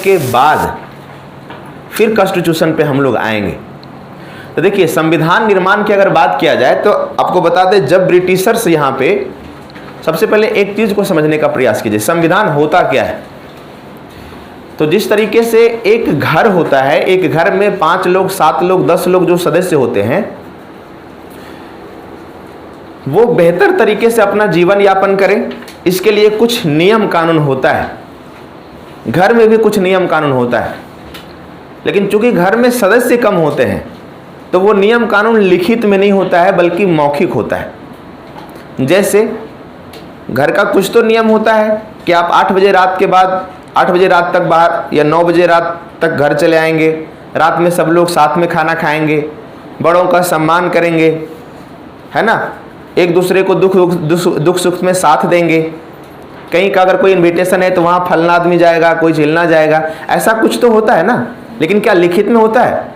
के बाद फिर कॉन्स्टिट्यूशन पे हम लोग आएंगे। तो देखिए, संविधान निर्माण की अगर बात किया जाए तो आपको बता दें, जब ब्रिटिशर्स यहाँ पे, सबसे पहले एक चीज को समझने का प्रयास कीजिए, संविधान होता क्या है। तो जिस तरीके से एक घर होता है, एक घर में 5 लोग 7 लोग 10 लोग जो सदस्य होते हैं, वो बेहतर तरीके से अपना जीवन यापन करें, इसके लिए कुछ नियम कानून होता है। घर में भी कुछ नियम कानून होता है, लेकिन चूंकि घर में सदस्य कम होते हैं तो वो नियम कानून लिखित में नहीं होता है बल्कि मौखिक होता है। जैसे घर का कुछ तो नियम होता है कि आप 8 बजे रात के बाद 8 बजे रात तक बाहर, या 9 बजे रात तक घर चले आएंगे, रात में सब लोग साथ में खाना खाएंगे, बड़ों का सम्मान करेंगे, है ना, एक दूसरे को दुख सुख में साथ देंगे। कहीं का अगर कोई इनविटेशन है तो वहाँ फलना आदमी जाएगा, कोई झिलना जाएगा, ऐसा कुछ तो होता है ना। लेकिन क्या लिखित में होता है?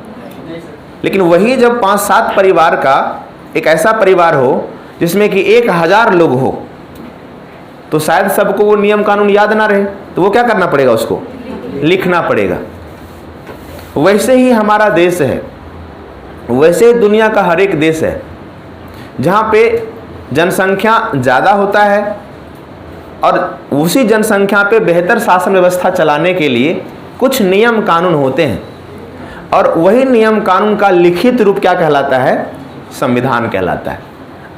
लेकिन वही जब 5-7 परिवार का एक ऐसा परिवार हो जिसमें कि 1000 लोग हो, तो शायद सबको वो नियम कानून याद ना रहे, तो वो क्या करना पड़ेगा, उसको लिखना पड़ेगा। वैसे ही हमारा देश है, वैसे ही दुनिया का हर एक देश है जहाँ पे जनसंख्या ज़्यादा होता है और उसी जनसंख्या पे बेहतर शासन व्यवस्था चलाने के लिए कुछ नियम कानून होते हैं, और वही नियम कानून का लिखित रूप क्या कहलाता है? संविधान कहलाता है।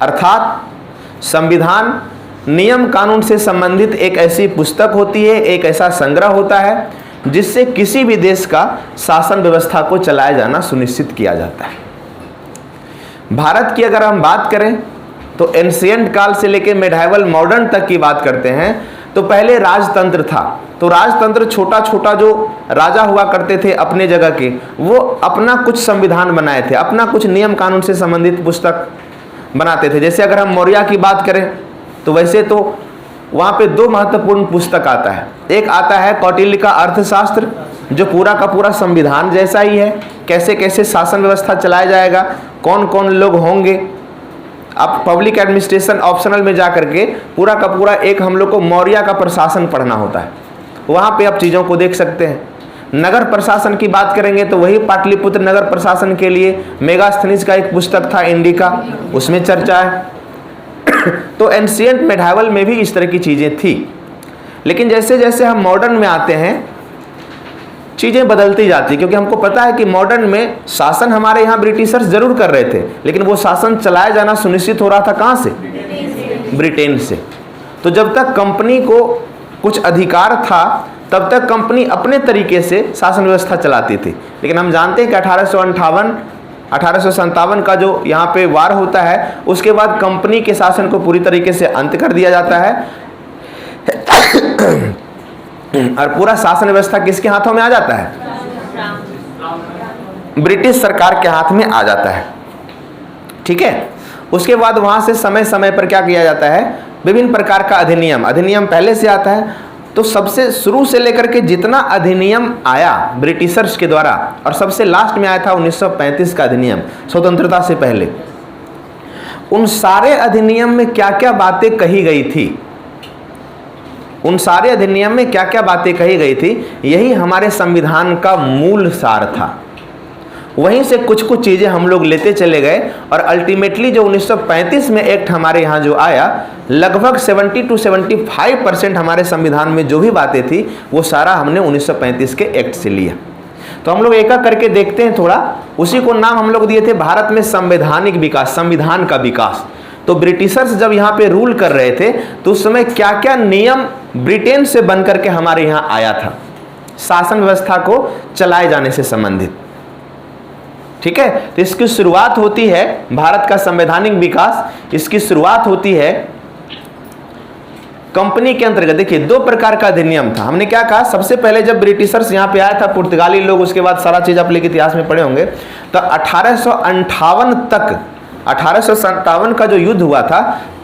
अर्थात संविधान नियम कानून से संबंधित एक ऐसी पुस्तक होती है, एक ऐसा संग्रह होता है जिससे किसी भी देश का शासन व्यवस्था को चलाया जाना सुनिश्चित किया जाता है। भारत की अगर हम बात करें तो एंशिएंट काल से लेकर मेडाइवल मॉडर्न तक की बात करते हैं तो पहले राजतंत्र था। तो राजतंत्र छोटा छोटा जो राजा हुआ करते थे अपने जगह के, वो अपना कुछ संविधान बनाए थे, अपना कुछ नियम कानून से संबंधित पुस्तक बनाते थे। जैसे अगर हम मौर्य की बात करें तो वैसे तो वहाँ पे 2 महत्वपूर्ण पुस्तक आता है। एक आता है कौटिल्य का अर्थशास्त्र, जो पूरा का पूरा संविधान जैसा ही है, कैसे कैसे शासन व्यवस्था चलाया जाएगा, कौन कौन लोग होंगे। आप पब्लिक एडमिनिस्ट्रेशन ऑप्शनल में जा करके पूरा का पूरा एक हम लोग को मौर्य का प्रशासन पढ़ना होता है, वहाँ पे आप चीज़ों को देख सकते हैं। नगर प्रशासन की बात करेंगे तो वही पाटलिपुत्र नगर प्रशासन के लिए मेगास्थनीज का एक पुस्तक था इंडिका, उसमें चर्चा है। तो एंशिएंट मेडाइवल में भी इस तरह की चीज़ें थी। लेकिन जैसे जैसे हम मॉडर्न में आते हैं चीज़ें बदलती जाती, क्योंकि हमको पता है कि मॉडर्न में शासन हमारे यहाँ ब्रिटिशर्स जरूर कर रहे थे, लेकिन वो शासन चलाया जाना सुनिश्चित हो रहा था कहाँ से? ब्रिटेन से। तो जब तक कंपनी को कुछ अधिकार था तब तक कंपनी अपने तरीके से शासन व्यवस्था चलाती थी। लेकिन हम जानते हैं कि 1857 का जो यहाँ पे वार होता है, उसके बाद कंपनी के शासन को पूरी तरीके से अंत कर दिया जाता है और पूरा शासन व्यवस्था किसके हाथों में आ जाता है? ब्रिटिश सरकार के हाथ में आ जाता है। ठीक है। उसके बाद वहाँ से समय समय पर क्या किया जाता है? विभिन्न प्रकार का अधिनियम पहले से आता है। तो सबसे शुरू से लेकर के जितना अधिनियम आया ब्रिटिशर्स के द्वारा, और सबसे लास्ट में आया था 1935 का अधिनियम, स्वतंत्रता से पहले, उन सारे अधिनियम में क्या क्या बातें कही गई थी, उन सारे अधिनियम में क्या क्या बातें कही गई थी, यही हमारे संविधान का मूल सार था। वहीं से कुछ कुछ चीज़ें हम लोग लेते चले गए और अल्टीमेटली जो 1935 में एक्ट हमारे यहाँ जो आया, लगभग 70 to 75% हमारे संविधान में जो भी बातें थी वो सारा हमने 1935 के एक्ट से लिया। तो हम लोग एक एक करके देखते हैं थोड़ा। उसी को नाम हम लोग दिए थे भारत में संवैधानिक विकास, संविधान का विकास। तो ब्रिटिशर्स जब यहाँ पे रूल कर रहे थे तो उस समय क्या क्या नियम ब्रिटेन से बन करके हमारे यहाँ आया था शासन व्यवस्था को चलाए जाने से संबंधित। ठीक है। तो इसकी शुरुआत होती है भारत का संवैधानिक विकास, इसकी शुरुआत होती है कंपनी के अंतर्गत। देखिए 2 प्रकार का अधिनियम था। हमने क्या कहा, सबसे पहले जब ब्रिटिशर्स यहाँ पे आया था, पुर्तगाली लोग, उसके बाद सारा चीज आप लोग इतिहास में पढ़े होंगे, तो 1858 तक, 1857 का जो युद्ध हुआ था,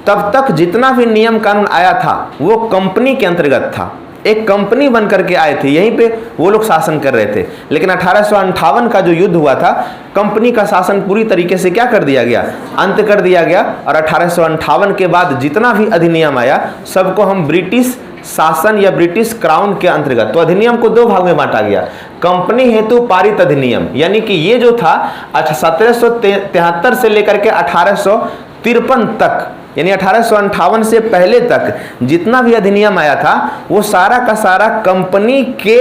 तब तक जितना भी नियम कानून आया था वो कंपनी के अंतर्गत था। एक कंपनी बन करके आए थे, यहीं पे वो लोग शासन कर रहे थे। लेकिन 1858 का जो युद्ध हुआ था, कंपनी का शासन पूरी तरीके से क्या कर दिया गया, अंत कर दिया गया। और 1858 के बाद जितना भी अधिनियम आया सबको हम ब्रिटिश शासन या ब्रिटिश क्राउन के अंतर्गत, तो अधिनियम को दो भाग में बांटा गया। कंपनी हेतु पारित अधिनियम, यानी कि ये जो था 1773 से लेकर के 1853 तक, यानी 1858 से पहले तक जितना भी अधिनियम आया था वो सारा का सारा कंपनी के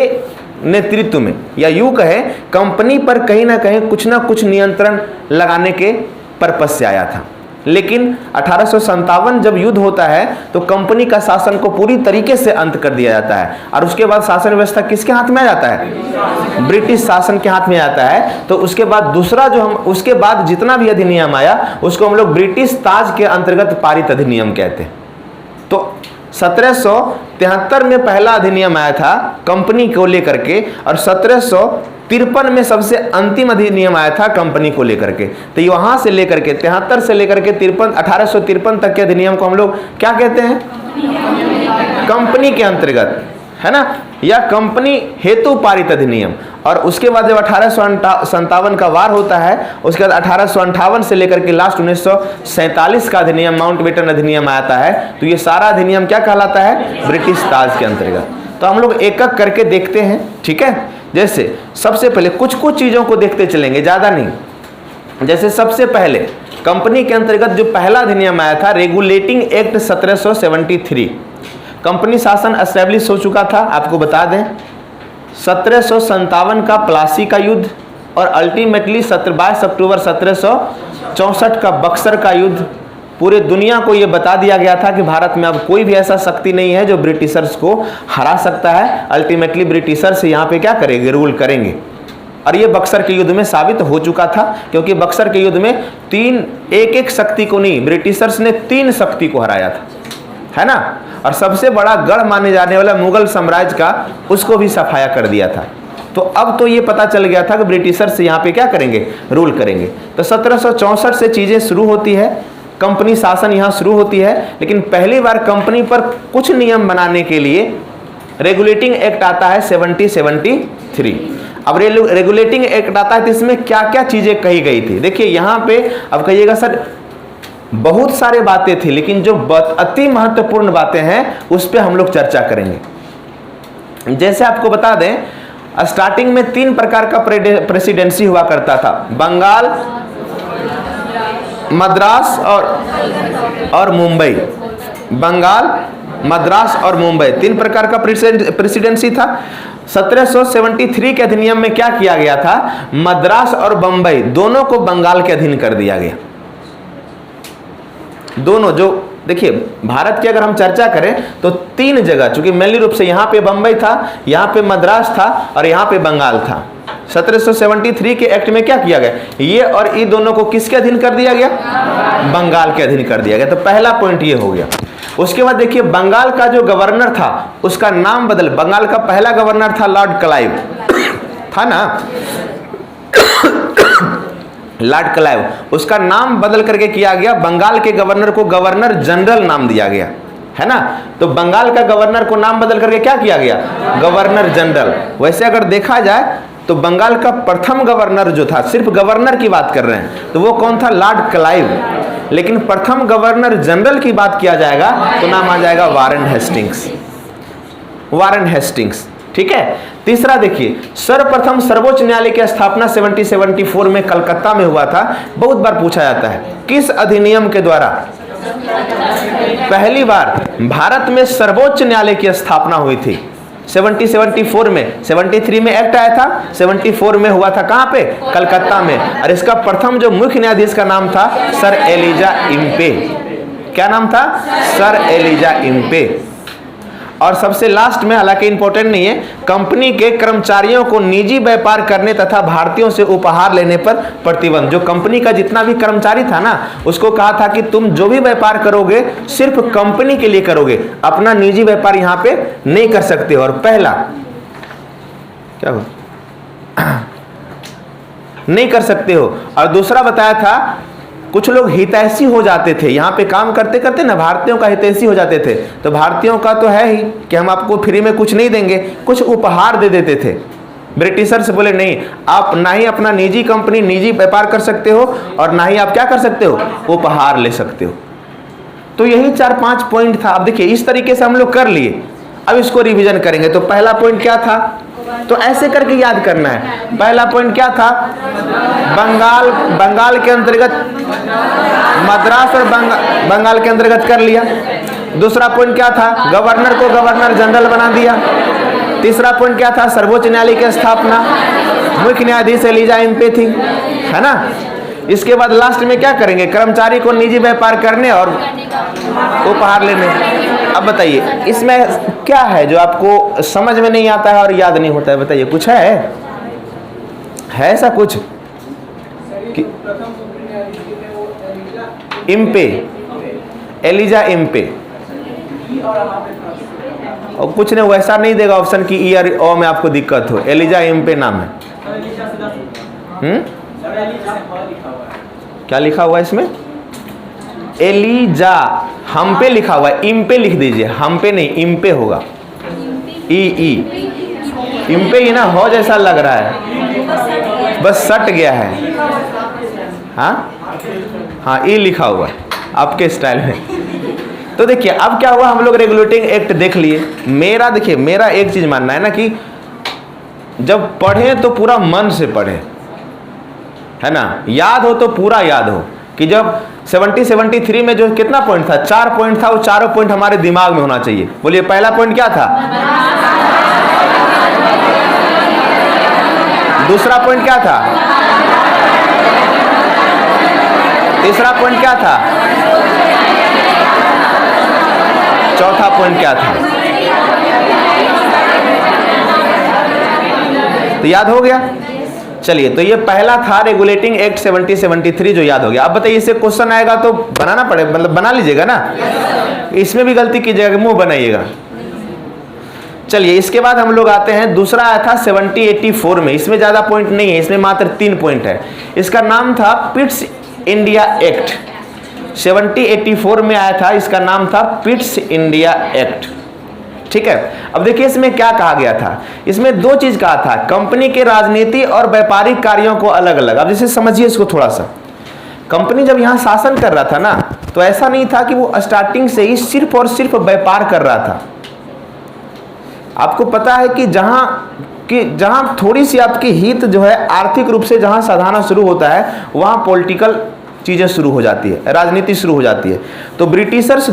नेतृत्व में, या यूं कहे कंपनी पर कहीं ना कहीं कुछ ना कुछ नियंत्रण लगाने के पर्पस से आया था। लेकिन 1857 जब युद्ध होता है तो कंपनी का शासन को पूरी तरीके से अंत कर दिया जाता है, और उसके बाद शासन व्यवस्था किसके हाथ में आ जाता है, ब्रिटिश शासन के हाथ में आता है। तो उसके बाद दूसरा जो हम, उसके बाद जितना भी अधिनियम आया उसको हम लोग ब्रिटिश ताज के अंतर्गत पारित अधिनियम कहते हैं। तो 1773 में पहला अधिनियम आया था कंपनी को लेकर के, और 1753 में सबसे अंतिम अधिनियम आया था कंपनी को लेकर के। तो वहां से लेकर के 73 से लेकर के 1853 तक के अधिनियम को हम लोग क्या कहते हैं, कंपनी के अंतर्गत, है ना, या कंपनी हेतु पारित अधिनियम। और उसके बाद जब 1857 का वार होता है, उसके बाद 1858 से लेकर के लास्ट 1947 का अधिनियम, माउंटबेटन अधिनियम आता है। तो ये सारा अधिनियम क्या कहलाता है, ब्रिटिश ताज के अंतर्गत। तो हम लोग एक एक करके देखते हैं, ठीक है। जैसे सबसे पहले कुछ कुछ चीजों को देखते चलेंगे, ज्यादा नहीं। जैसे सबसे पहले कंपनी के अंतर्गत जो पहला अधिनियम आया था, रेगुलेटिंग एक्ट 1773। कंपनी शासन एस्टेब्लिश हो चुका था, आपको बता दें 1757 का प्लासी का युद्ध, और अल्टीमेटली 22 अक्टूबर 1764 का बक्सर का युद्ध। पूरे दुनिया को यह बता दिया गया था कि भारत में अब कोई भी ऐसा शक्ति नहीं है जो ब्रिटिशर्स को हरा सकता है। अल्टीमेटली ब्रिटिशर्स यहाँ पे क्या करेंगे, रूल करेंगे। और ये बक्सर के युद्ध में साबित हो चुका था, क्योंकि बक्सर के युद्ध में एक एक शक्ति को नहीं, ब्रिटिशर्स ने 3 शक्ति को हराया था, है ना। और सबसे बड़ा गढ़ माने जाने वाला मुगल साम्राज्य का, उसको भी सफाया कर दिया था। तो अब तो ये पता चल गया था कि ब्रिटिशर्स यहाँ पे क्या करेंगे, रूल करेंगे। तो 1764 से चीजें शुरू होती है, कंपनी शासन यहाँ शुरू होती है। लेकिन पहली बार कंपनी पर कुछ नियम बनाने के लिए रेगुलेटिंग एक्ट आता है 1773। अब रेगुलेटिंग एक्ट आता है तो इसमें क्या क्या चीजें कही गई थी, देखिए यहाँ पे। अब कहिएगा सर बहुत सारे बातें थी, लेकिन जो अति महत्वपूर्ण बातें हैं उस पर हम लोग चर्चा करेंगे। जैसे आपको बता दें, स्टार्टिंग में 3 प्रकार का प्रेसिडेंसी हुआ करता था, बंगाल, मद्रास और मुंबई। बंगाल, मद्रास और मुंबई 3 प्रकार का प्रेसिडेंसी था। 1773 के अधिनियम में क्या किया गया था, मद्रास और बंबई दोनों को बंगाल के अधीन कर दिया गया। दोनों, जो देखिए भारत की अगर हम चर्चा करें तो 3 जगह, चूंकि मेनली रूप से यहाँ पे बंबई था, यहाँ पे मद्रास था और यहाँ पे बंगाल था। 1773 के एक्ट में क्या किया गया, ये और ये दोनों को किसके अधीन कर दिया गया, बंगाल के अधीन कर दिया गया। तो पहला पॉइंट ये हो गया। उसके बाद देखिए बंगाल का जो गवर्नर था उसका नाम बदल, बंगाल का पहला गवर्नर था लॉर्ड क्लाइव, था ना, लॉर्ड क्लाइव। उसका नाम बदल करके किया गया, बंगाल के गवर्नर को गवर्नर जनरल नाम दिया गया, है ना। तो बंगाल का गवर्नर को नाम बदल करके क्या किया गया, गवर्नर जनरल। वैसे अगर देखा जाए तो बंगाल का प्रथम गवर्नर जो था, सिर्फ गवर्नर की बात कर रहे हैं, तो वो कौन था, लॉर्ड क्लाइव। लेकिन प्रथम गवर्नर जनरल की बात किया जाएगा तो नाम आ जाएगा वारेन हेस्टिंग्स, वारेन हेस्टिंग्स, ठीक है। तीसरा देखिए, सर्वप्रथम सर्वोच्च न्यायालय की स्थापना 1774 में कलकत्ता में हुआ था। बहुत बार पूछा जाता है किस अधिनियम के द्वारा पहली बार भारत में सर्वोच्च न्यायालय की स्थापना हुई थी। 1774 में, 73 में एक्ट आया था, 74 में हुआ था कहां पे, कलकत्ता में। और इसका प्रथम जो मुख्य न्यायाधीश का नाम था सर एलिजा इम्पे। क्या नाम था, सर एलिजा इम्पे। और सबसे लास्ट में, हालांकि इंपॉर्टेंट नहीं है, कंपनी के कर्मचारियों को निजी व्यापार करने तथा भारतीयों से उपहार लेने पर प्रतिबंध। जो कंपनी का जितना भी कर्मचारी था ना, उसको कहा था कि तुम जो भी व्यापार करोगे सिर्फ कंपनी के लिए करोगे, अपना निजी व्यापार यहां पे नहीं कर सकते हो। और पहला क्या हो नहीं कर सकते हो। और दूसरा बताया था कुछ लोग हितैषी हो जाते थे, यहाँ पे काम करते करते ना भारतीयों का हितैषी हो जाते थे। तो भारतीयों का तो है ही कि हम आपको फ्री में कुछ नहीं देंगे, कुछ उपहार दे देते थे। ब्रिटिशर्स बोले नहीं, आप ना ही अपना निजी कंपनी, निजी व्यापार कर सकते हो और ना ही आप क्या कर सकते हो, उपहार ले सकते हो। तो यही 4-5 पॉइंट था। अब देखिए इस तरीके से हम लोग कर लिए, अब इसको रिवीजन करेंगे। तो पहला पॉइंट क्या था, तो ऐसे करके याद करना है। पहला पॉइंट क्या था, बंगाल के अंतर्गत, मद्रास और बंगाल के अंतर्गत कर लिया। दूसरा पॉइंट क्या था, गवर्नर को गवर्नर जनरल बना दिया। तीसरा पॉइंट क्या था, सर्वोच्च न्यायालय की स्थापना, मुख्य न्यायाधीश एलिजा इम्पे थी, है ना। इसके बाद लास्ट में क्या करेंगे, कर्मचारी को निजी व्यापार करने और उपहार लेने। अब बताइए इसमें क्या है जो आपको समझ में नहीं आता है और याद नहीं होता है, बताइए कुछ है ऐसा कुछ कि इम्पे, एलिजा इम्पे, और कुछ नहीं वैसा नहीं देगा ऑप्शन की ई और ओ में आपको दिक्कत हो। एलिजा इम्पे नाम है। क्या लिखा हुआ है इसमें, एलिजा, हम पे लिखा हुआ है, इम पे लिख दीजिए, हम पे नहीं इम पे होगा, ई इम पे ही ना हो जैसा लग रहा है, बस सट गया है। हाँ ई लिखा हुआ है आपके स्टाइल में। तो देखिए अब क्या हुआ, हम लोग रेगुलेटिंग एक्ट देख लिए। देखिए मेरा एक चीज मानना है ना कि जब पढ़े तो पूरा मन से पढ़े, है ना, याद हो तो पूरा याद हो। कि जब 73 में जो कितना पॉइंट था, 4 पॉइंट था, वो चारों पॉइंट हमारे दिमाग में होना चाहिए। बोलिए पहला पॉइंट क्या था, दूसरा पॉइंट क्या था, तीसरा पॉइंट क्या था, चौथा पॉइंट क्या था। तो याद हो गया। चलिए तो ये पहला था रेगुलेटिंग एक्ट 73 जो याद हो गया। अब बताइए इससे क्वेश्चन आएगा तो बनाना पड़ेगा, मतलब बना लीजिएगा ना, इसमें भी गलती कीजिएगा, मुंह बनाइएगा। चलिए इसके बाद हम लोग आते हैं, दूसरा आया था 70-84 में। इसमें ज्यादा पॉइंट नहीं है, इसमें मात्र 3 पॉइंट है। इसका नाम था पिट्स इंडिया एक्ट। 70-84 में आया था, इसका नाम था पिट्स इंडिया एक्ट। ठीक है। अब देखिए इसमें क्या कहा गया था, इसमें 2 चीज कहा था, कंपनी के राजनीति और व्यापारिक कार्यों को अलग अलग। अब जैसे समझिए इसको थोड़ा सा, कंपनी जब यहां शासन कर रहा था ना, तो ऐसा नहीं था कि वो स्टार्टिंग से ही सिर्फ और सिर्फ व्यापार कर रहा था। आपको पता है कि जहां थोड़ी सी आपकी हित जो है आर्थिक रूप से जहां साधना शुरू होता है, वहां पॉलिटिकल चीजें शुरू हो जाती है, राजनीति शुरू हो जाती है। तो ब्रिटिशर्स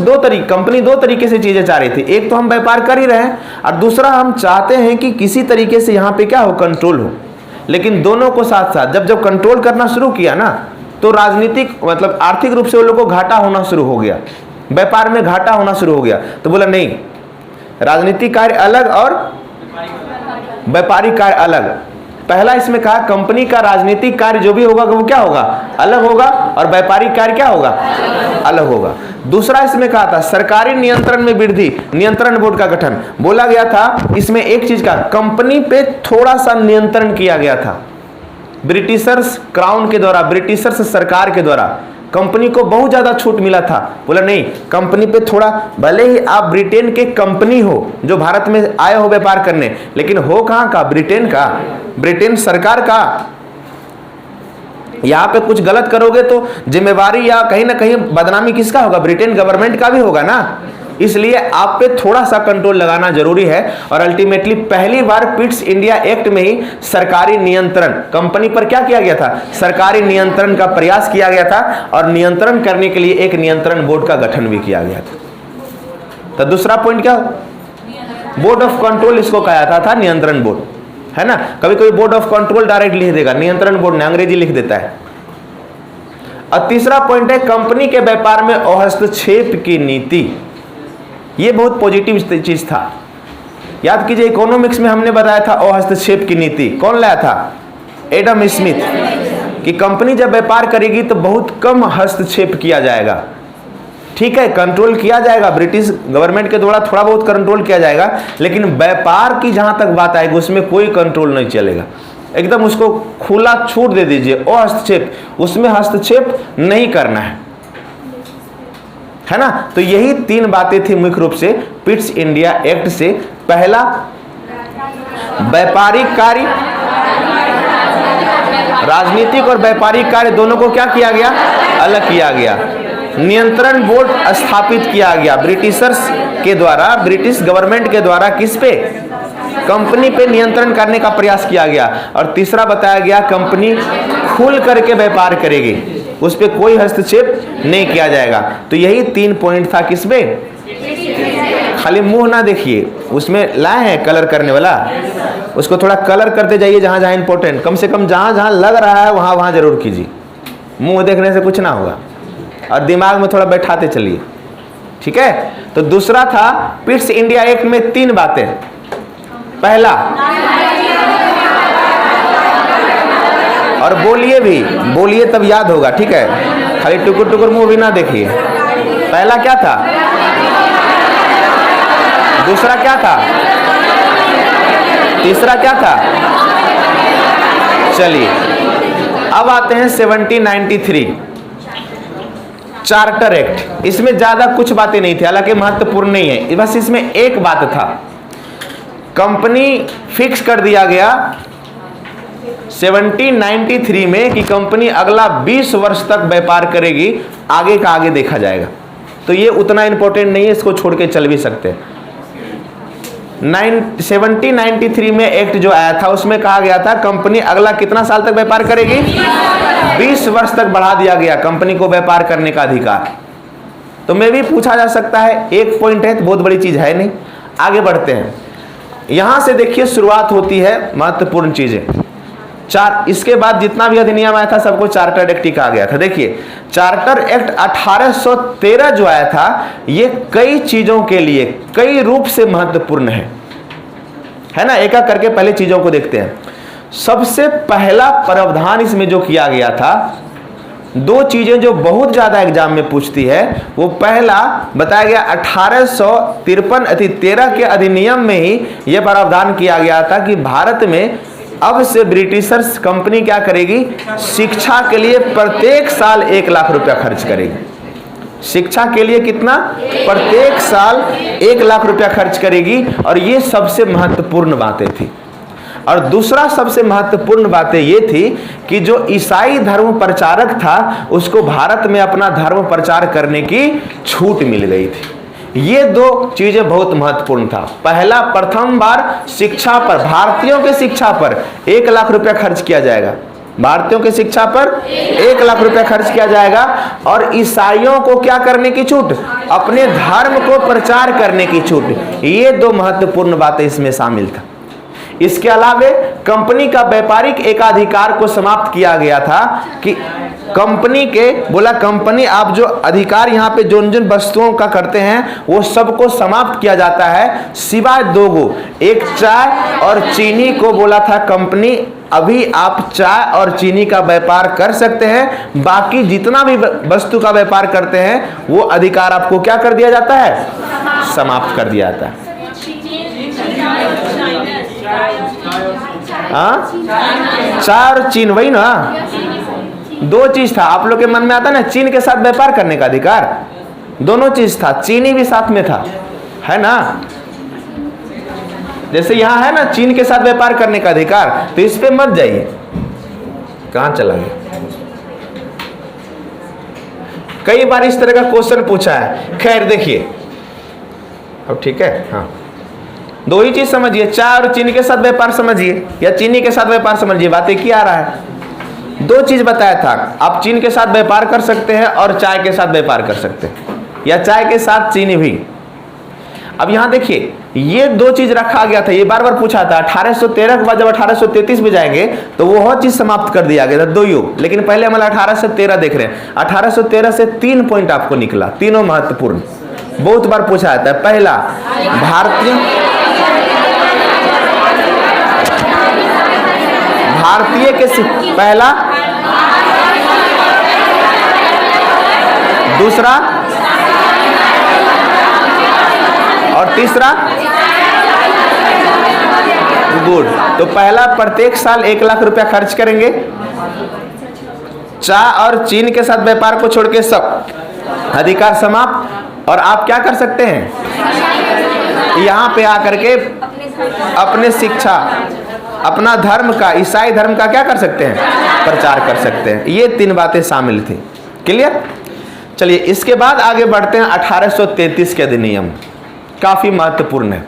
कंपनी 2 तरीके से चीजें चाह रही थी। एक तो हम व्यापार कर ही रहे हैं, और दूसरा हम चाहते हैं कि किसी तरीके से यहाँ पे क्या हो, कंट्रोल हो। लेकिन दोनों को साथ साथ जब कंट्रोल करना शुरू किया ना, तो राजनीतिक मतलब आर्थिक रूप से वो लोगों को घाटा होना शुरू हो गया, व्यापार में घाटा होना शुरू हो गया। तो बोला नहीं, राजनीतिक कार्य अलग और व्यापारिक कार्य अलग। पहला इसमें कहा कंपनी का राजनीतिक कार्य जो भी होगा वो क्या होगा, अलग होगा, और व्यापारिक कार्य क्या होगा, अलग होगा। दूसरा इसमें कहा था सरकारी नियंत्रण में वृद्धि, नियंत्रण बोर्ड का गठन। बोला गया था इसमें एक चीज का, कंपनी पे थोड़ा सा नियंत्रण किया गया था ब्रिटिशर्स क्राउन के द्वारा, ब्रिटिशर्स सरकार के द्वारा। कंपनी को बहुत ज्यादा छूट मिला था। बोला नहीं, कंपनी पे थोड़ा, भले ही आप ब्रिटेन के कंपनी हो जो भारत में आए हो व्यापार करने, लेकिन हो कहां का, ब्रिटेन का, ब्रिटेन सरकार का। यहां पे कुछ गलत करोगे तो जिम्मेवारी या कहीं ना कहीं बदनामी किसका होगा, ब्रिटेन गवर्नमेंट का भी होगा ना। इसलिए आप पे थोड़ा सा कंट्रोल लगाना जरूरी है। और अल्टीमेटली पहली बार पिट्स इंडिया एक्ट में ही सरकारी नियंत्रण, कंपनी पर क्या किया गया था, सरकारी नियंत्रण का प्रयास किया गया था, और नियंत्रण करने के लिए एक नियंत्रण बोर्ड का गठन भी किया गया था। तो दूसरा पॉइंट क्या, बोर्ड ऑफ कंट्रोल इसको कहा जाता था, नियंत्रण बोर्ड, है ना। कभी कभी बोर्ड ऑफ कंट्रोल डायरेक्ट लिख देगा, नियंत्रण बोर्ड ने अंग्रेजी लिख देता है। और तीसरा पॉइंट है कंपनी के व्यापार में हस्तक्षेप की नीति। ये बहुत पॉजिटिव चीज था। याद कीजिए इकोनॉमिक्स में हमने बताया था हस्तक्षेप की नीति कौन लाया था, एडम स्मिथ, कि कंपनी जब व्यापार करेगी तो बहुत कम हस्तक्षेप किया जाएगा। ठीक है, कंट्रोल किया जाएगा, ब्रिटिश गवर्नमेंट के द्वारा थोड़ा बहुत कंट्रोल किया जाएगा, लेकिन व्यापार की जहां तक बात आएगी उसमें कोई कंट्रोल नहीं चलेगा। एकदम उसको खुला छूट दे दीजिए, वो हस्तक्षेप, उसमें हस्तक्षेप नहीं करना है ना। तो यही 3 बातें थी मुख्य रूप से पिट्स इंडिया एक्ट से। पहला, व्यापारिक कार्य, राजनीतिक और व्यापारिक कार्य दोनों को क्या किया गया, अलग किया गया। नियंत्रण बोर्ड स्थापित किया गया ब्रिटिशर्स के द्वारा, ब्रिटिश गवर्नमेंट के द्वारा किस पे, कंपनी पे नियंत्रण करने का प्रयास किया गया। और तीसरा बताया गया कंपनी खुल करके व्यापार करेगी, उस पे कोई हस्तक्षेप नहीं किया जाएगा। तो यही 3 पॉइंट था किसमें, खाली मुंह ना देखिए, उसमें लाए हैं कलर करने वाला, उसको थोड़ा कलर करते जाइए जहां जहां इंपॉर्टेंट, कम से कम जहां जहां लग रहा है वहां वहां जरूर कीजिए। मुंह देखने से कुछ ना होगा, और दिमाग में थोड़ा बैठाते चलिए, ठीक है। तो दूसरा था पिट्स इंडिया एक्ट में 3 बातें। पहला, और बोलिए भी, बोलिए तब याद होगा, ठीक है, खाली टुकुर टुकुर मुंह भी ना देखिए। पहला क्या था, दूसरा क्या था, तीसरा क्या था। चलिए अब आते हैं 1793 चार्टर एक्ट। इसमें ज्यादा कुछ बातें नहीं थी, हालांकि महत्वपूर्ण नहीं है, बस इसमें एक बात था, कंपनी फिक्स कर दिया गया 1793 में कि कंपनी अगला 20 वर्ष तक व्यापार करेगी, आगे का आगे देखा जाएगा। तो ये उतना इंपॉर्टेंट नहीं है, इसको छोड़ के चल भी सकते हैं। 1793 में एक्ट जो आया था उसमें कहा गया था कंपनी अगला कितना साल तक व्यापार करेगी, 20 वर्ष तक बढ़ा दिया गया कंपनी को व्यापार करने का अधिकार। तो मैं भी पूछा जा सकता है, एक पॉइंट है तो बहुत बड़ी चीज है नहीं। आगे बढ़ते हैं, यहां से देखिए शुरुआत होती है महत्वपूर्ण चीजें। इसके बाद जितना भी अधिनियम आया था सबको चार्टर एक्ट ही कहा गया था। देखिए चार्टर एक्ट 1813 जो आया था, ये कई चीजों के लिए कई रूप से महत्वपूर्ण है ना। एक एक करके पहले चीजों को देखते हैं। सबसे पहला प्रावधान इसमें जो किया गया था, 2 चीजें जो बहुत ज्यादा एग्जाम में पूछती है, वो पहला बताया गया 1853 के अधिनियम में ही यह प्रावधान किया गया था कि भारत में अब से ब्रिटिशर्स कंपनी क्या करेगी, शिक्षा के लिए प्रत्येक साल 1 लाख रुपया खर्च करेगी। शिक्षा के लिए कितना, प्रत्येक साल 1 लाख रुपया खर्च करेगी। और ये सबसे महत्वपूर्ण बातें थी। और दूसरा सबसे महत्वपूर्ण बातें ये थी कि जो ईसाई धर्म प्रचारक था उसको भारत में अपना धर्म प्रचार करने की छूट मिल गई थी। ये 2 चीजें बहुत महत्वपूर्ण था। पहला, प्रथम बार शिक्षा पर, भारतीयों के शिक्षा पर 1 लाख रुपया खर्च किया जाएगा। भारतीयों की शिक्षा पर 1 लाख रुपया खर्च किया जाएगा। और ईसाइयों को क्या करने की छूट, अपने धर्म को प्रचार करने की छूट। ये 2 महत्वपूर्ण बातें इसमें शामिल था। इसके अलावा कंपनी का व्यापारिक एकाधिकार को समाप्त किया गया था कि कंपनी के बोला कंपनी आप जो अधिकार यहाँ पे जिन जिन वस्तुओं का करते हैं वो सबको समाप्त किया जाता है, सिवाय 2 गो, एक चाय और चीनी को बोला था कंपनी अभी आप चाय और चीनी का व्यापार कर सकते हैं, बाकी जितना भी वस्तु का व्यापार करते हैं वो अधिकार आपको क्या कर दिया जाता है, समाप्त कर दिया जाता है। चाय और चीन, वही ना 2 चीज था। आप लोग के मन में आता ना चीन के साथ व्यापार करने का अधिकार, दोनों चीज था, चीनी भी साथ में था, है ना। जैसे यहां है ना चीन के साथ व्यापार करने का अधिकार, तो इस पे मत जाइए, कहां चला गया। कई बार इस तरह का क्वेश्चन पूछा है। खैर देखिए अब ठीक है, हाँ 2 ही चीज समझिए, चाय और चीनी के साथ व्यापार समझिए या चीनी के साथ व्यापार समझिए, बात एक ही आ रहा है। 2 चीज बताया था, आप चीन के साथ व्यापार कर सकते हैं और चाय के साथ व्यापार कर सकते हैं, या चाय के साथ चीनी भी। अब यहां देखिए ये 2 चीज रखा गया था, ये बार बार पूछा था। 1813 के बाद जब 1833 में जाएंगे तो वो चीज समाप्त कर दिया गया था, 2 युग। लेकिन पहले हम 1813 देख रहे हैं। 1813 से 3 पॉइंट आपको निकला, तीनों महत्वपूर्ण, बहुत बार पूछा जाता है। पहला, भारतीय के पहला, दूसरा और तीसरा गुड। तो पहला, प्रत्येक साल 1 लाख रुपया खर्च करेंगे। चाय और चीनी के साथ व्यापार को छोड़ के सब अधिकार समाप्त। और आप क्या कर सकते हैं, यहाँ पे आकर के अपने शिक्षा, अपना धर्म का, ईसाई धर्म का क्या कर सकते हैं, प्रचार कर सकते हैं। ये 3 बातें शामिल थी। क्लियर? चलिए इसके बाद आगे बढ़ते हैं। 1833 के अधिनियम काफी महत्वपूर्ण है।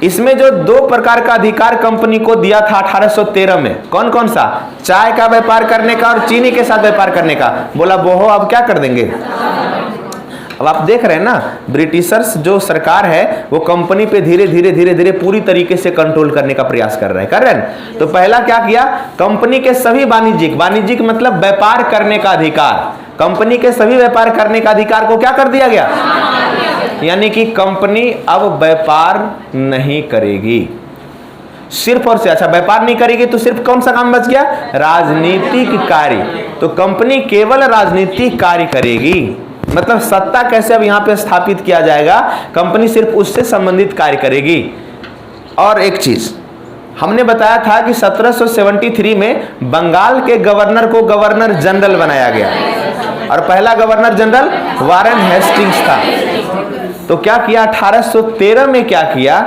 इसमें जो 2 प्रकार का अधिकार कंपनी को दिया था 1813 में, कौन कौन सा? चाय का व्यापार करने का और चीनी के साथ व्यापार करने का। बोला बोहो अब क्या कर देंगे। अब आप देख रहे हैं ना, ब्रिटिशर्स जो सरकार है वो कंपनी पे धीरे धीरे पूरी तरीके से कंट्रोल करने का प्रयास कर रहे हैं। तो पहला क्या किया, कंपनी के सभी वाणिज्यिक मतलब व्यापार करने का अधिकार, कंपनी के सभी व्यापार करने का अधिकार को क्या कर दिया गया, यानी कि कंपनी अब व्यापार नहीं करेगी सिर्फ और सिर्फ। अच्छा, व्यापार नहीं करेगी तो सिर्फ कौन सा काम बच गया, राजनीतिक कार्य। तो कंपनी केवल राजनीतिक कार्य करेगी, मतलब सत्ता कैसे अब यहाँ पे स्थापित किया जाएगा, कंपनी सिर्फ उससे संबंधित कार्य करेगी। और एक चीज हमने बताया था कि 1773 में बंगाल के गवर्नर को गवर्नर जनरल बनाया गया और पहला गवर्नर जनरल वारेन हेस्टिंग्स था। तो क्या किया 1813 में, क्या किया,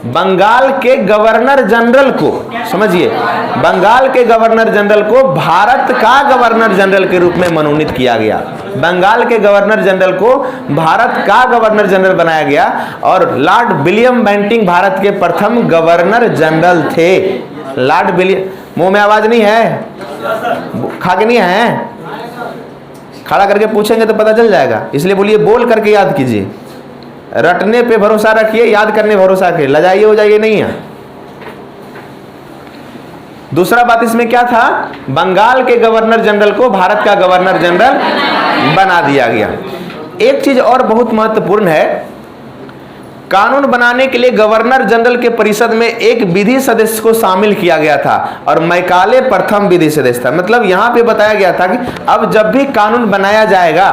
बंगाल के गवर्नर जनरल को, समझिए, बंगाल के गवर्नर जनरल को भारत का गवर्नर जनरल के रूप में मनोनीत किया गया। बंगाल के गवर्नर जनरल को भारत का गवर्नर जनरल बनाया गया और लॉर्ड विलियम बेंटिंग भारत के प्रथम गवर्नर जनरल थे। लॉर्ड विलियम, मुंह में आवाज नहीं है, खा के नहीं है, खड़ा करके पूछेंगे तो पता चल जाएगा, इसलिए बोलिए बोल करके याद कीजिए। रटने पे भरोसा रखिए, याद करने भरोसा रखिए, लजाइए हो जाइए नहीं है। दूसरा बात इसमें क्या था, बंगाल के गवर्नर जनरल को भारत का गवर्नर जनरल बना दिया गया। एक चीज और बहुत महत्वपूर्ण है, कानून बनाने के लिए गवर्नर जनरल के परिषद में एक विधि सदस्य को शामिल किया गया था और मैकाले प्रथम विधि सदस्य था। मतलब यहां पे बताया गया था कि अब जब भी कानून बनाया जाएगा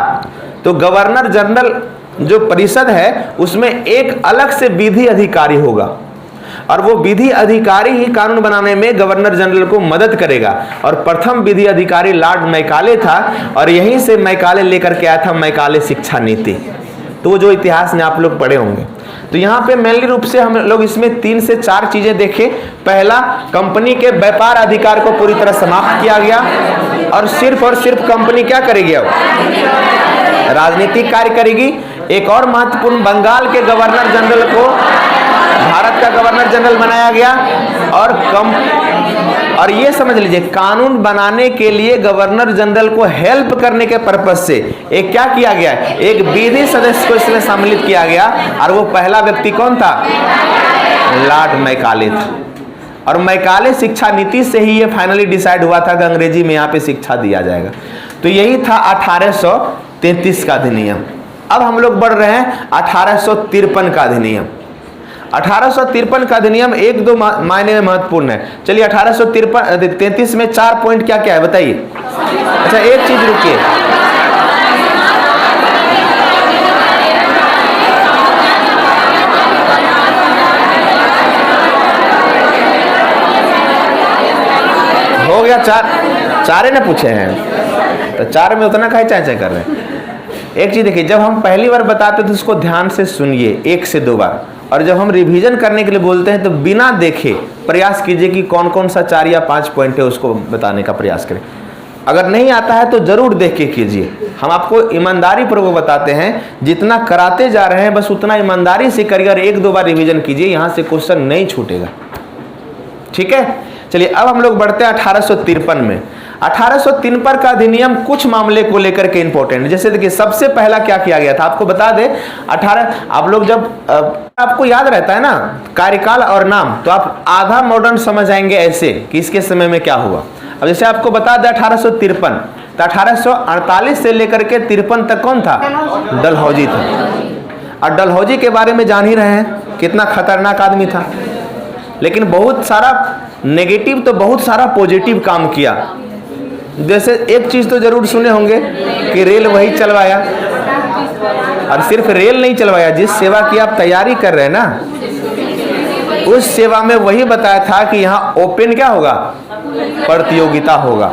तो गवर्नर जनरल जो परिषद है उसमें एक अलग से विधि अधिकारी होगा और वो विधि अधिकारी ही कानून बनाने में गवर्नर जनरल को मदद करेगा। और प्रथम विधि अधिकारी लॉर्ड मैकाले था और यहीं से मैकाले लेकर के आया था मैकाले शिक्षा नीति। तो वो जो इतिहास में आप लोग पढ़े होंगे। तो यहाँ पे मेनली रूप से हम लोग इसमें 3 से 4 चीजें देखें। पहला, कंपनी के व्यापार अधिकार को पूरी तरह समाप्त किया गया और सिर्फ कंपनी क्या करेगी, अब राजनीतिक कार्य करेगी। एक और महत्वपूर्ण, बंगाल के गवर्नर जनरल को भारत का गवर्नर जनरल बनाया गया और ये समझ लीजिए, कानून बनाने के लिए गवर्नर जनरल को हेल्प करने के पर्पज से एक क्या किया गया, एक विधि सदस्य को इसमें सम्मिलित किया गया और वो पहला व्यक्ति कौन था, लॉर्ड मैकाले था। और मैकाले शिक्षा नीति से ही ये फाइनली डिसाइड हुआ था कि अंग्रेजी में यहाँ पे शिक्षा दिया जाएगा। तो यही था 1833 का अधिनियम। अब हम लोग बढ़ रहे हैं 1853 का अधिनियम। 1853 का अधिनियम 1-2 मायने में महत्वपूर्ण है। चलिए 1833 में 4 पॉइंट क्या क्या है बताइए। अच्छा एक चीज रुकिए, हो गया 4 ने पूछे हैं तो 4 में उतना काहे चाहे कर रहे हैं। एक चीज देखिए, जब हम पहली बार बताते तो उसको ध्यान से सुनिए 1 से 2 बार, और जब हम रिवीजन करने के लिए बोलते हैं तो बिना देखे प्रयास कीजिए कि कौन कौन सा 4 या 5 पॉइंट है उसको बताने का प्रयास करें। अगर नहीं आता है तो जरूर देख के कीजिए। हम आपको ईमानदारी पूर्वक बताते हैं, जितना कराते जा रहे हैं बस उतना ईमानदारी से करिए और 1-2 बार रिवीजन कीजिए, यहाँ से क्वेश्चन नहीं छूटेगा। ठीक है, चलिए अब हम लोग बढ़ते हैं 1853 में। 1853 का अधिनियम कुछ मामले को लेकर के इंपॉर्टेंट, जैसे देखिए सबसे पहला क्या किया गया था आपको बता दें। आप लोग जब आपको याद रहता है ना कार्यकाल और नाम, तो आप आधा मॉडर्न समझ आएंगे ऐसे कि इसके समय में क्या हुआ। अब जैसे आपको बता दें 1853, तो 1848 से लेकर के 53 तक कौन था, डलहौजी था। और डलहौजी के बारे में जान ही रहे हैं कितना खतरनाक आदमी था, लेकिन बहुत सारा नेगेटिव तो बहुत सारा पॉजिटिव काम किया। जैसे एक चीज तो जरूर सुने होंगे कि रेल वही चलवाया, और सिर्फ रेल नहीं चलवाया, जिस सेवा की आप तैयारी कर रहे हैं ना उस सेवा में वही बताया था कि यहाँ ओपन क्या होगा, प्रतियोगिता होगा।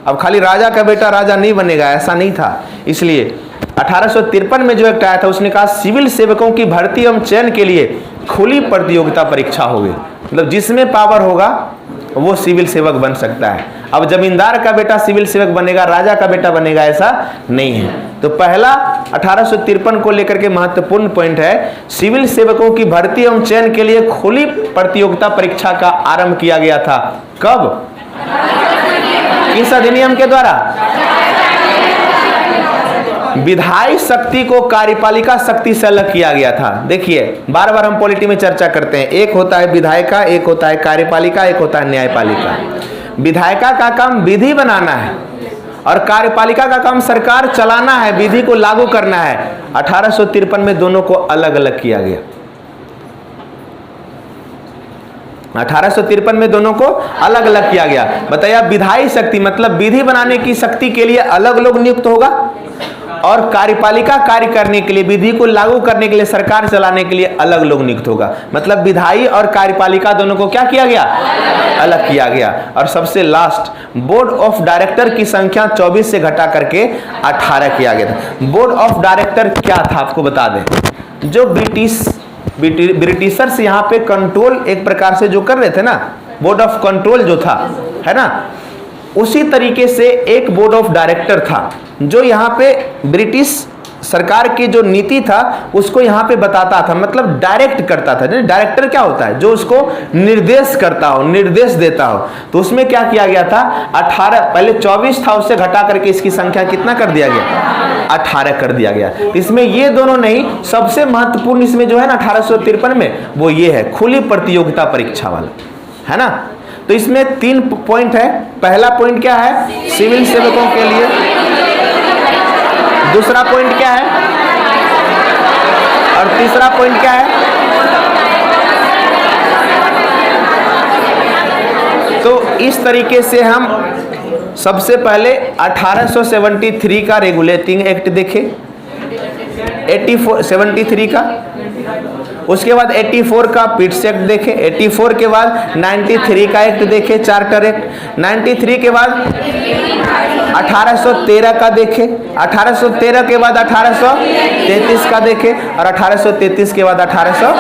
अब खाली राजा का बेटा राजा नहीं बनेगा, ऐसा नहीं था। इसलिए 1853 में जो एक्ट आया था उसने कहा सिविल सेवकों की भर्ती एवं चयन के लिए खुली प्रतियोगिता परीक्षा होगी। मतलब जिसमें पावर होगा वो सिविल सेवक बन सकता है। अब जमींदार का बेटा सिविल सेवक बनेगा, राजा का बेटा बनेगा, ऐसा नहीं है। तो पहला 1853 को लेकर के महत्वपूर्ण पॉइंट है, सिविल सेवकों की भर्ती एवं चयन के लिए खुली प्रतियोगिता परीक्षा का आरंभ किया गया था। कब, किस अधिनियम के द्वारा? विधायी शक्ति को कार्यपालिका शक्ति से अलग किया गया था। देखिए बार बार हम पॉलिटी में चर्चा करते हैं, एक होता है विधायिका, एक होता है कार्यपालिका, एक होता है न्यायपालिका। विधायिका का काम विधि बनाना है और कार्यपालिका का काम सरकार चलाना है, विधि को लागू करना है। 1853 में दोनों को अलग अलग किया गया। 1853 में दोनों को अलग अलग किया गया। बताइए, विधायी शक्ति मतलब विधि बनाने की शक्ति के लिए अलग लोग नियुक्त होगा और कार्यपालिका कार्य करने के लिए, विधि को लागू करने के लिए, सरकार चलाने के लिए अलग लोग नियुक्त होगा। मतलब विधायी और कार्यपालिका दोनों को क्या किया गया, अलग किया गया। और सबसे लास्ट बोर्ड ऑफ डायरेक्टर की संख्या 24 से घटा करके 18 किया गया था। बोर्ड ऑफ डायरेक्टर क्या था आपको बता दें, जो ब्रिटिशर्स यहाँ पे कंट्रोल एक प्रकार से जो कर रहे थे ना, बोर्ड ऑफ कंट्रोल जो था, है ना, उसी तरीके से एक बोर्ड ऑफ डायरेक्टर था जो यहाँ पे ब्रिटिश सरकार की जो नीति था उसको यहाँ पे बताता था, मतलब डायरेक्ट करता था। डायरेक्टर क्या होता है, जो उसको निर्देश करता हो, निर्देश देता हो। तो उसमें क्या किया गया था, 18, पहले 24 था, उससे घटा करके इसकी संख्या कितना कर दिया गया, 18 कर दिया गया। इसमें ये दोनों नहीं, सबसे महत्वपूर्ण इसमें जो है ना 1853 में, वो ये है खुली प्रतियोगिता परीक्षा वाला, है ना। तो इसमें 3 पॉइंट है। पहला पॉइंट क्या है, सिविल सेवकों के लिए। दूसरा पॉइंट क्या है और तीसरा पॉइंट क्या है। तो इस तरीके से हम सबसे पहले 1873 का रेगुलेटिंग एक्ट देखें, 73 का, उसके बाद 84 का पिट्स एक्ट देखे, 84 के बाद 93 का एक्ट देखे, चार्टर एक्ट, 93 के बाद 1813 का देखे, 1813 के बाद 1833 का देखे और 1833 के बाद 1800।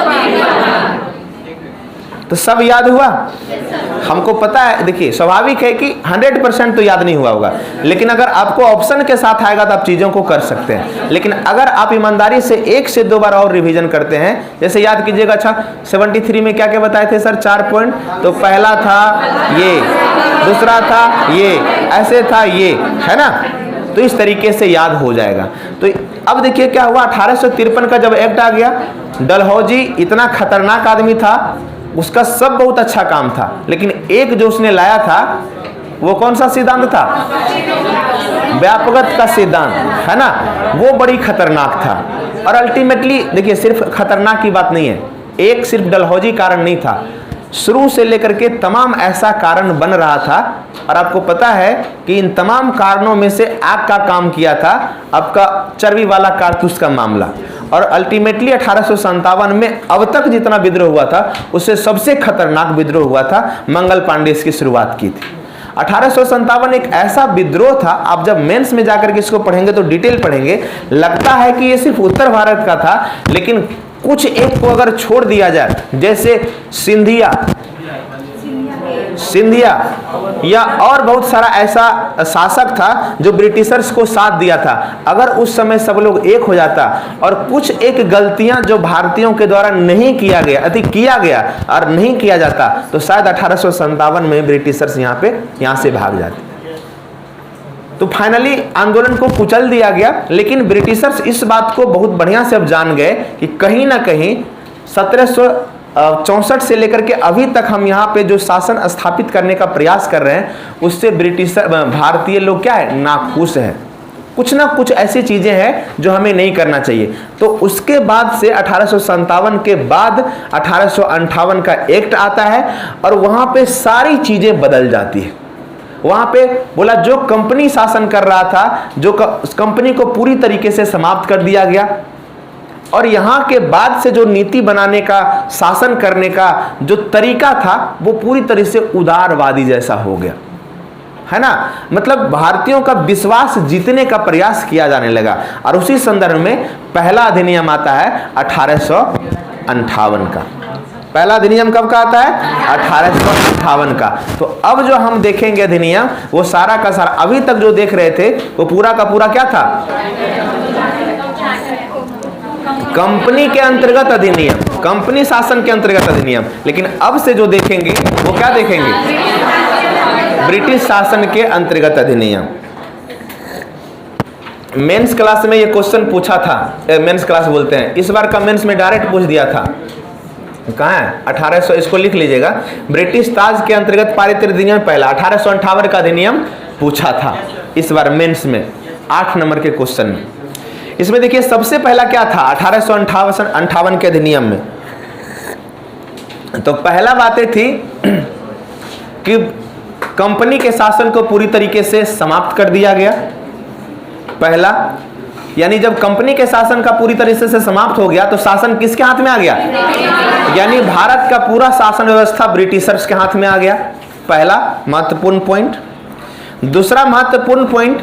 तो सब याद हुआ हमको पता है। देखिए स्वाभाविक है कि 100% तो याद नहीं हुआ होगा, लेकिन अगर आपको ऑप्शन के साथ आएगा तो आप चीज़ों को कर सकते हैं। लेकिन अगर आप ईमानदारी से 1 से 2 बार और रिवीजन करते हैं, जैसे याद कीजिएगा, अच्छा 73 में क्या क्या बताए थे सर, 4 पॉइंट। तो पहला था ये, दूसरा था ये, ऐसे था ये, है ना। तो इस तरीके से याद हो जाएगा। तो अब देखिए क्या हुआ, 1853 का जब एक्ट आ गया, डलहौजी इतना खतरनाक आदमी था, उसका सब बहुत अच्छा काम था, लेकिन एक जो उसने लाया था वो कौन सा सिद्धांत था, व्यापकता का सिद्धांत, है ना, वो बड़ी खतरनाक था। और अल्टीमेटली देखिए सिर्फ खतरनाक की बात नहीं है, एक सिर्फ डलहौजी कारण नहीं था, शुरू से लेकर के तमाम ऐसा कारण बन रहा था। और आपको पता है कि इन तमाम कारणों में से आग का काम किया था आपका चर्बी वाला कारतूस का मामला। और अल्टीमेटली 1857 में अब तक जितना विद्रोह हुआ था उससे सबसे खतरनाक विद्रोह हुआ था, मंगल पांडे इसकी शुरुआत की थी। 1857 एक ऐसा विद्रोह था, आप जब मेंस में जाकर के इसको पढ़ेंगे तो डिटेल पढ़ेंगे, लगता है कि ये सिर्फ उत्तर भारत का था, लेकिन कुछ एक को अगर छोड़ दिया जाए, जैसे सिंधिया या और बहुत सारा ऐसा शासक था जो ब्रिटिशर्स को साथ दिया था, अगर उस समय सब लोग एक हो जाता और कुछ एक गलतियां जो भारतीयों के द्वारा नहीं किया गया और नहीं किया जाता, तो शायद 1857 में ब्रिटिशर्स यहाँ से भाग जाते। तो फाइनली आंदोलन को कुचल दिया गया, लेकिन ब्रिटिशर्स इस बात को बहुत बढ़िया से अब जान गए कि कहीं ना कहीं 1764 से लेकर के अभी तक हम यहाँ पे जो शासन स्थापित करने का प्रयास कर रहे हैं, उससे भारतीय लोग क्या है, नाखुश है। कुछ ना कुछ ऐसी चीजें हैं जो हमें नहीं करना चाहिए। तो उसके बाद से 1857 के बाद 1858 का एक्ट आता है और वहां पे सारी चीजें बदल जाती है। वहां पे बोला जो कंपनी शासन कर रहा था, जो कंपनी को पूरी तरीके से समाप्त कर दिया गया। और यहाँ के बाद से जो नीति बनाने का, शासन करने का जो तरीका था वो पूरी तरह से उदारवादी जैसा हो गया, है ना। मतलब भारतीयों का विश्वास जीतने का प्रयास किया जाने लगा। और उसी संदर्भ में पहला अधिनियम आता है 1858 का। पहला अधिनियम कब का आता है? 1858 का। तो अब जो हम देखेंगे अधिनियम, वो सारा का सारा अभी तक जो देख रहे थे वो पूरा का पूरा क्या था? कंपनी के अंतर्गत अधिनियम, कंपनी शासन के अंतर्गत अधिनियम। लेकिन अब से जो देखेंगे वो क्या देखेंगे? ब्रिटिश शासन के अंतर्गत अधिनियम। मेंस क्लास में ये क्वेश्चन पूछा था, मेंस क्लास बोलते हैं, इस बार का मेंस में डायरेक्ट पूछ दिया था। कहाँ है? 1800, इसको लिख लीजिएगा। ब्रिटिश ताज के अंतर्गत पारित अधिनियम पहला 1858 का अधिनियम पूछा था इस बार मेंस में 8 नंबर के क्वेश्चन में। इसमें देखिए सबसे पहला क्या था 1858 के अधिनियम में? तो पहला बातें थी कि कंपनी के शासन को पूरी तरीके से समाप्त कर दिया गया। पहला, यानी जब कंपनी के शासन का पूरी तरीके से समाप्त हो गया तो शासन किसके हाथ में आ गया? यानी भारत का पूरा शासन व्यवस्था ब्रिटिशर्स के हाथ में आ गया। पहला महत्वपूर्ण पॉइंट। दूसरा महत्वपूर्ण पॉइंट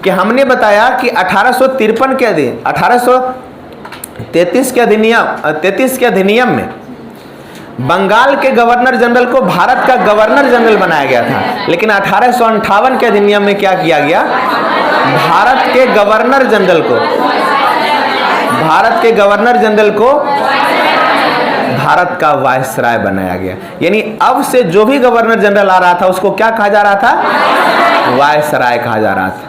कि हमने बताया कि 1853 के 1833 के अधिनियम में बंगाल के गवर्नर जनरल को भारत का गवर्नर जनरल बनाया गया था। लेकिन 1858 के अधिनियम में क्या किया गया? भारत के गवर्नर जनरल को भारत का वायसराय बनाया गया। यानी अब से जो भी गवर्नर जनरल आ रहा था उसको क्या कहा जा रहा था? वायसराय कहा जा रहा था।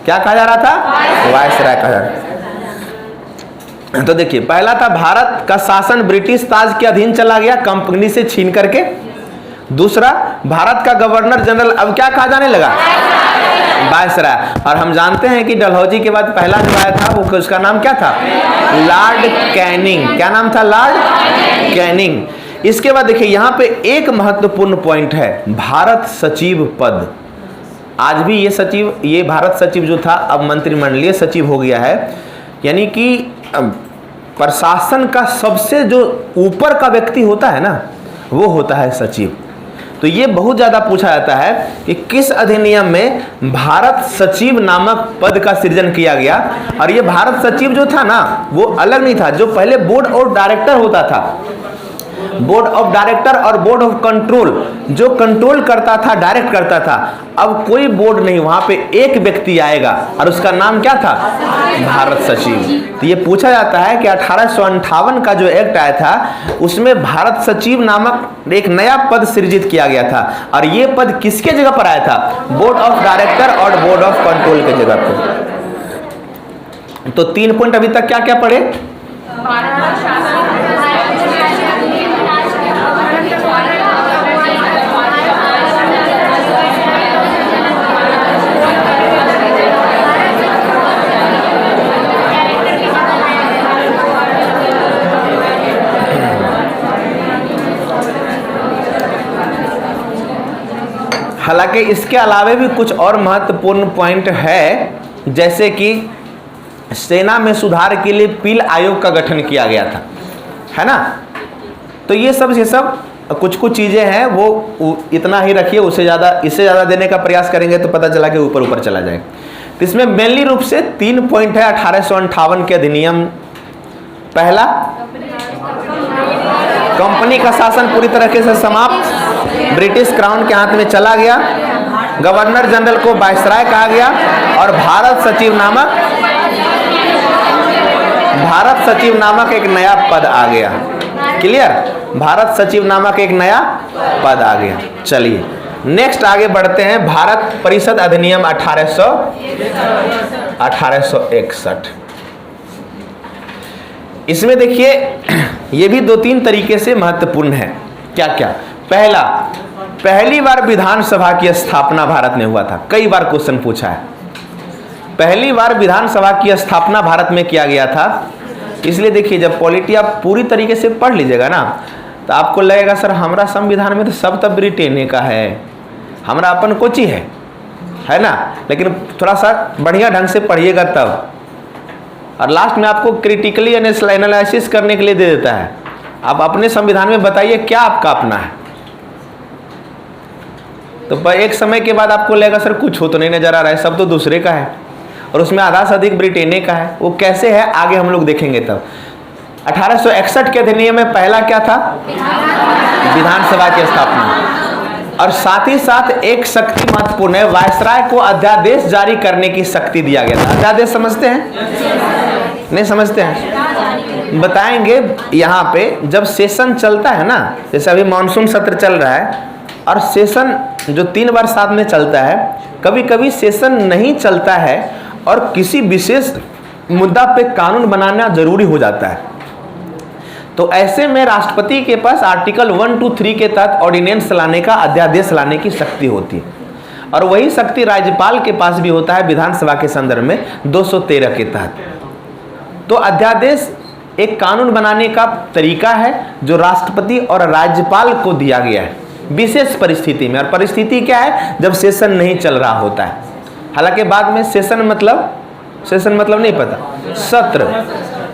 क्या कहा जा रहा था? वायसराय कहा जा रहा था। तो देखिए पहला था भारत का शासन ब्रिटिश ताज के अधीन चला गया, कंपनी से छीन करके। दूसरा, भारत का गवर्नर जनरल अब क्या कहा जाने लगा? वायसराय। और हम जानते हैं कि डलहौजी के बाद पहला जो आया था वो उसका नाम क्या था? Lord Canning. क्या नाम था? Lord Canning. इसके बाद देखिए यहाँ पे एक महत्वपूर्ण पॉइंट है, भारत सचिव पद। आज भी ये भारत सचिव जो था अब मंत्रिमंडलीय सचिव हो गया है। यानी कि प्रशासन का सबसे जो ऊपर का व्यक्ति होता है ना, वो होता है सचिव। तो ये बहुत ज्यादा पूछा जाता है कि किस अधिनियम में भारत सचिव नामक पद का सृजन किया गया। और ये भारत सचिव जो था ना वो अलग नहीं था, जो पहले बोर्ड ऑफ डायरेक्टर होता था, बोर्ड ऑफ डायरेक्टर और बोर्ड ऑफ कंट्रोल, जो कंट्रोल करता था, डायरेक्ट करता था। अब कोई बोर्ड नहीं, वहां पे एक व्यक्ति आएगा और उसका नाम क्या था? भारत सचिव। तो ये पूछा जाता है कि 1858 का जो एक्ट आया था उसमें भारत सचिव नामक एक नया पद सृजित किया गया था। और ये पद किसके जगह पर आया था? बोर्ड ऑफ डायरेक्टर और बोर्ड ऑफ कंट्रोल के जगह पर। तो 3 पॉइंट अभी तक क्या क्या पढ़े? हालांकि इसके अलावे भी कुछ और महत्वपूर्ण पॉइंट है, जैसे कि सेना में सुधार के लिए पील आयोग का गठन किया गया था, है ना। तो ये सब कुछ चीजें हैं, वो इतना ही रखिए, इससे ज़्यादा देने का प्रयास करेंगे तो पता चला कि ऊपर चला जाएगा। तो इसमें मेनली रूप से 3 पॉइंट है 1858 के अधिनियम। पहला, कंपनी का शासन पूरी तरीके से समाप्त, ब्रिटिश क्राउन के हाथ में चला गया, गवर्नर जनरल को वायसराय कहा गया और भारत सचिव नामक एक नया पद आ गया। क्लियर? भारत सचिव नामक एक नया पद आ गया। चलिए नेक्स्ट आगे बढ़ते हैं। भारत परिषद अधिनियम 1861। इसमें देखिए ये भी 2-3 तरीके से महत्वपूर्ण है। क्या क्या? पहला, पहली बार विधानसभा की स्थापना भारत में हुआ था। कई बार क्वेश्चन पूछा है। पहली बार विधानसभा की स्थापना भारत में किया गया था। इसलिए देखिए जब पॉलिटी आप पूरी तरीके से पढ़ लीजिएगा ना तो आपको लगेगा सर हमारा संविधान में तो सब तब ब्रिटेन का है, हमारा अपन कोची है ना। लेकिन थोड़ा सा बढ़िया ढंग से पढ़िएगा तब और लास्ट में आपको क्रिटिकली एनालिसिस करने के लिए दे देता है। आप अपने संविधान में बताइए क्या आपका अपना है। तो एक समय के बाद आपको लगेगा सर कुछ हो तो नहीं नजर आ रहा है, सब तो दूसरे का है, और उसमें आधा से अधिक ब्रिटेन का है। वो कैसे है आगे हम लोग देखेंगे। तब 1861 के अधिनियम में पहला क्या था? विधानसभा की स्थापना। और साथ ही साथ एक शक्ति महत्वपूर्ण है, वायसराय को अध्यादेश जारी करने की शक्ति दिया गया था। अध्यादेश समझते हैं? नहीं समझते हैं? बताएंगे। यहाँ पे जब सेशन चलता है ना, जैसे अभी मानसून सत्र चल रहा है और सेशन जो 3 बार साथ में चलता है, कभी कभी सेशन नहीं चलता है और किसी विशेष मुद्दा पे कानून बनाना जरूरी हो जाता है। तो ऐसे में राष्ट्रपति के पास आर्टिकल 1, 2, 3 के तहत ऑर्डिनेंस लाने का, अध्यादेश लाने की शक्ति होती है। और वही शक्ति राज्यपाल के पास भी होता है विधानसभा के संदर्भ में 213 के तहत। तो अध्यादेश एक कानून बनाने का तरीका है जो राष्ट्रपति और राज्यपाल को दिया गया है विशेष परिस्थिति में। और परिस्थिति क्या है? जब सेशन नहीं चल रहा होता है। हालांकि बाद में सेशन मतलब नहीं पता, सत्र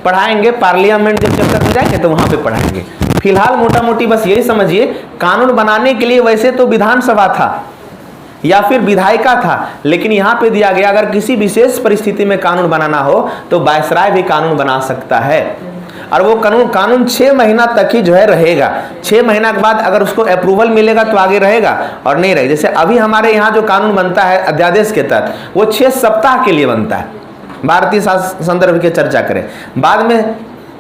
पढ़ाएंगे, पार्लियामेंट जब चैप्टर हो जाएंगे तो वहां पे पढ़ाएंगे। फिलहाल मोटा मोटी बस यही समझिए, कानून बनाने के लिए वैसे तो विधानसभा था या फिर विधायिका था, लेकिन यहाँ पे दिया गया अगर किसी विशेष परिस्थिति में कानून बनाना हो तो वायसराय भी कानून बना सकता है। और वो कानून 6 महीना तक ही जो है रहेगा। 6 महीना के बाद अगर उसको अप्रूवल मिलेगा तो आगे रहेगा और नहीं रहेगा। जैसे अभी हमारे यहाँ जो कानून बनता है अध्यादेश के तहत, वो 6 सप्ताह के लिए बनता है। भारतीय संदर्भ की चर्चा करें, बाद में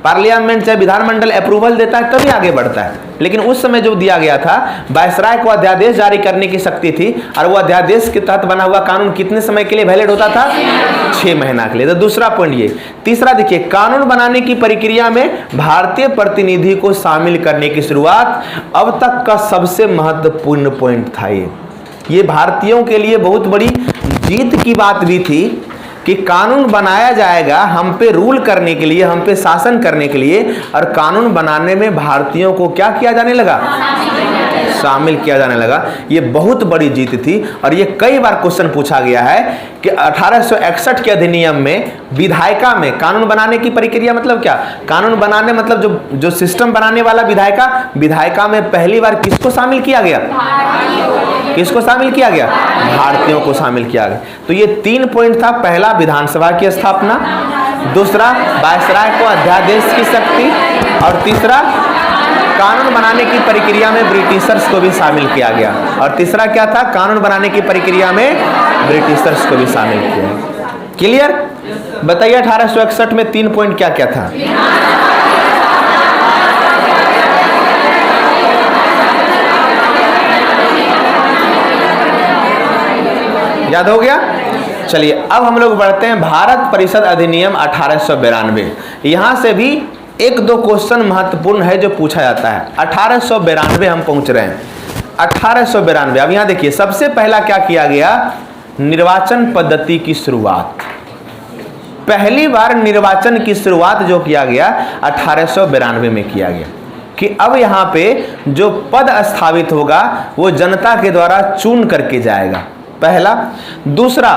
पार्लियामेंट चाहे विधानमंडल अप्रूवल देता है तभी आगे बढ़ता है। लेकिन उस समय जो दिया गया था, वायसराय को अध्यादेश जारी करने की शक्ति थी और वो अध्यादेश के तहत बना हुआ कानून कितने समय के लिए वैलिड होता था? 6 महीना के लिए। तो दूसरा पॉइंट ये। तीसरा देखिए, कानून बनाने की प्रक्रिया में भारतीय प्रतिनिधि को शामिल करने की शुरुआत अब तक का सबसे महत्वपूर्ण पॉइंट था। ये भारतीयों के लिए बहुत बड़ी जीत की बात भी थी कि कानून बनाया जाएगा हम पे रूल करने के लिए, हम पे शासन करने के लिए, और कानून बनाने में भारतीयों को क्या किया जाने लगा? शामिल किया जाने लगा। ये बहुत बड़ी जीत थी। और ये कई बार क्वेश्चन पूछा गया है कि 1861 के अधिनियम में विधायिका में कानून बनाने की प्रक्रिया मतलब क्या? कानून बनाने मतलब जो सिस्टम बनाने वाला विधायिका में पहली बार किसको शामिल किया गया? किसको शामिल किया गया? भारतीयों को शामिल किया गया। तो ये 3 पॉइंट था। पहला, विधानसभा की स्थापना। दूसरा, वायसराय को अध्यादेश की शक्ति। और तीसरा, कानून बनाने की प्रक्रिया में ब्रिटिशर्स को भी शामिल किया गया। और तीसरा क्या था? कानून बनाने की प्रक्रिया में ब्रिटिशर्स को भी शामिल किया। क्लियर? बताइए 1861 में 3 पॉइंट क्या क्या था? याद हो गया? चलिए अब हम लोग बढ़ते हैं भारत परिषद अधिनियम 1892। यहां से भी 1-2 क्वेश्चन महत्वपूर्ण है जो पूछा जाता है। 1892 हम पहुंच रहे हैं। 1892 अब यहां देखिए, सबसे पहला क्या किया गया? निर्वाचन पद्धति की शुरुआत। पहली बार निर्वाचन की शुरुआत जो किया गया 1892 में किया गया कि अब यहां पे जो पद स्थापित होगा वो जनता के द्वारा चुन करके जाएगा, पहला। दूसरा,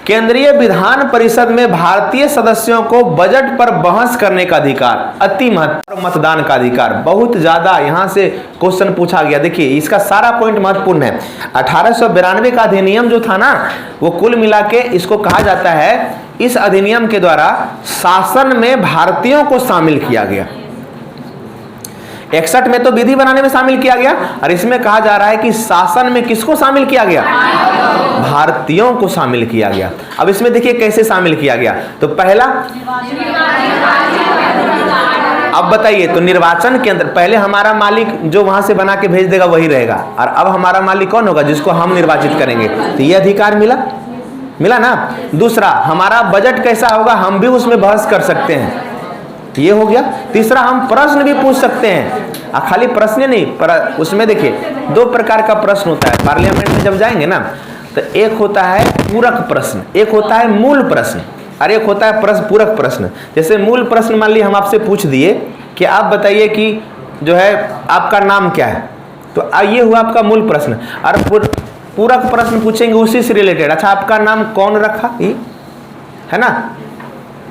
केंद्रीय विधान परिषद में भारतीय सदस्यों को बजट पर बहस करने का अधिकार, अति महत्वपूर्ण। मतदान का अधिकार, बहुत ज्यादा यहां से क्वेश्चन पूछा गया। देखिए इसका सारा पॉइंट महत्वपूर्ण है। 1892 का अधिनियम जो था ना, वो कुल मिला के इसको कहा जाता है, इस अधिनियम के द्वारा शासन में भारतीयों को शामिल किया गया। 61 में तो विधि बनाने में शामिल किया गया और इसमें कहा जा रहा है कि शासन में किसको शामिल किया गया? भारतीयों को शामिल किया गया। अब इसमें देखिए कैसे शामिल किया गया। तो पहला, अब बताइए, तो निर्वाचन के अंदर पहले हमारा मालिक जो वहां से बना के भेज देगा वही रहेगा, और अब हमारा मालिक कौन होगा? जिसको हम निर्वाचित करेंगे। तो ये अधिकार मिला ना। दूसरा, हमारा बजट कैसा होगा हम भी उसमें बहस कर सकते हैं, ये हो गया। तीसरा, हम प्रश्न भी पूछ सकते हैं। खाली प्रश्न नहीं, पर उसमें देखिए 2 प्रकार का प्रश्न होता है। पार्लियामेंट में जब जाएंगे ना, तो एक होता है पूरक प्रश्न, एक होता है मूल प्रश्न, और एक होता है पूरक प्रश्न। जैसे मूल प्रश्न मान ली हम आपसे पूछ दिए कि आप बताइए कि जो है आपका नाम क्या है, तो ये हुआ आपका मूल प्रश्न। और पूरक प्रश्न पूछेंगे उसी से रिलेटेड, अच्छा आपका नाम कौन रखा, ये है ना,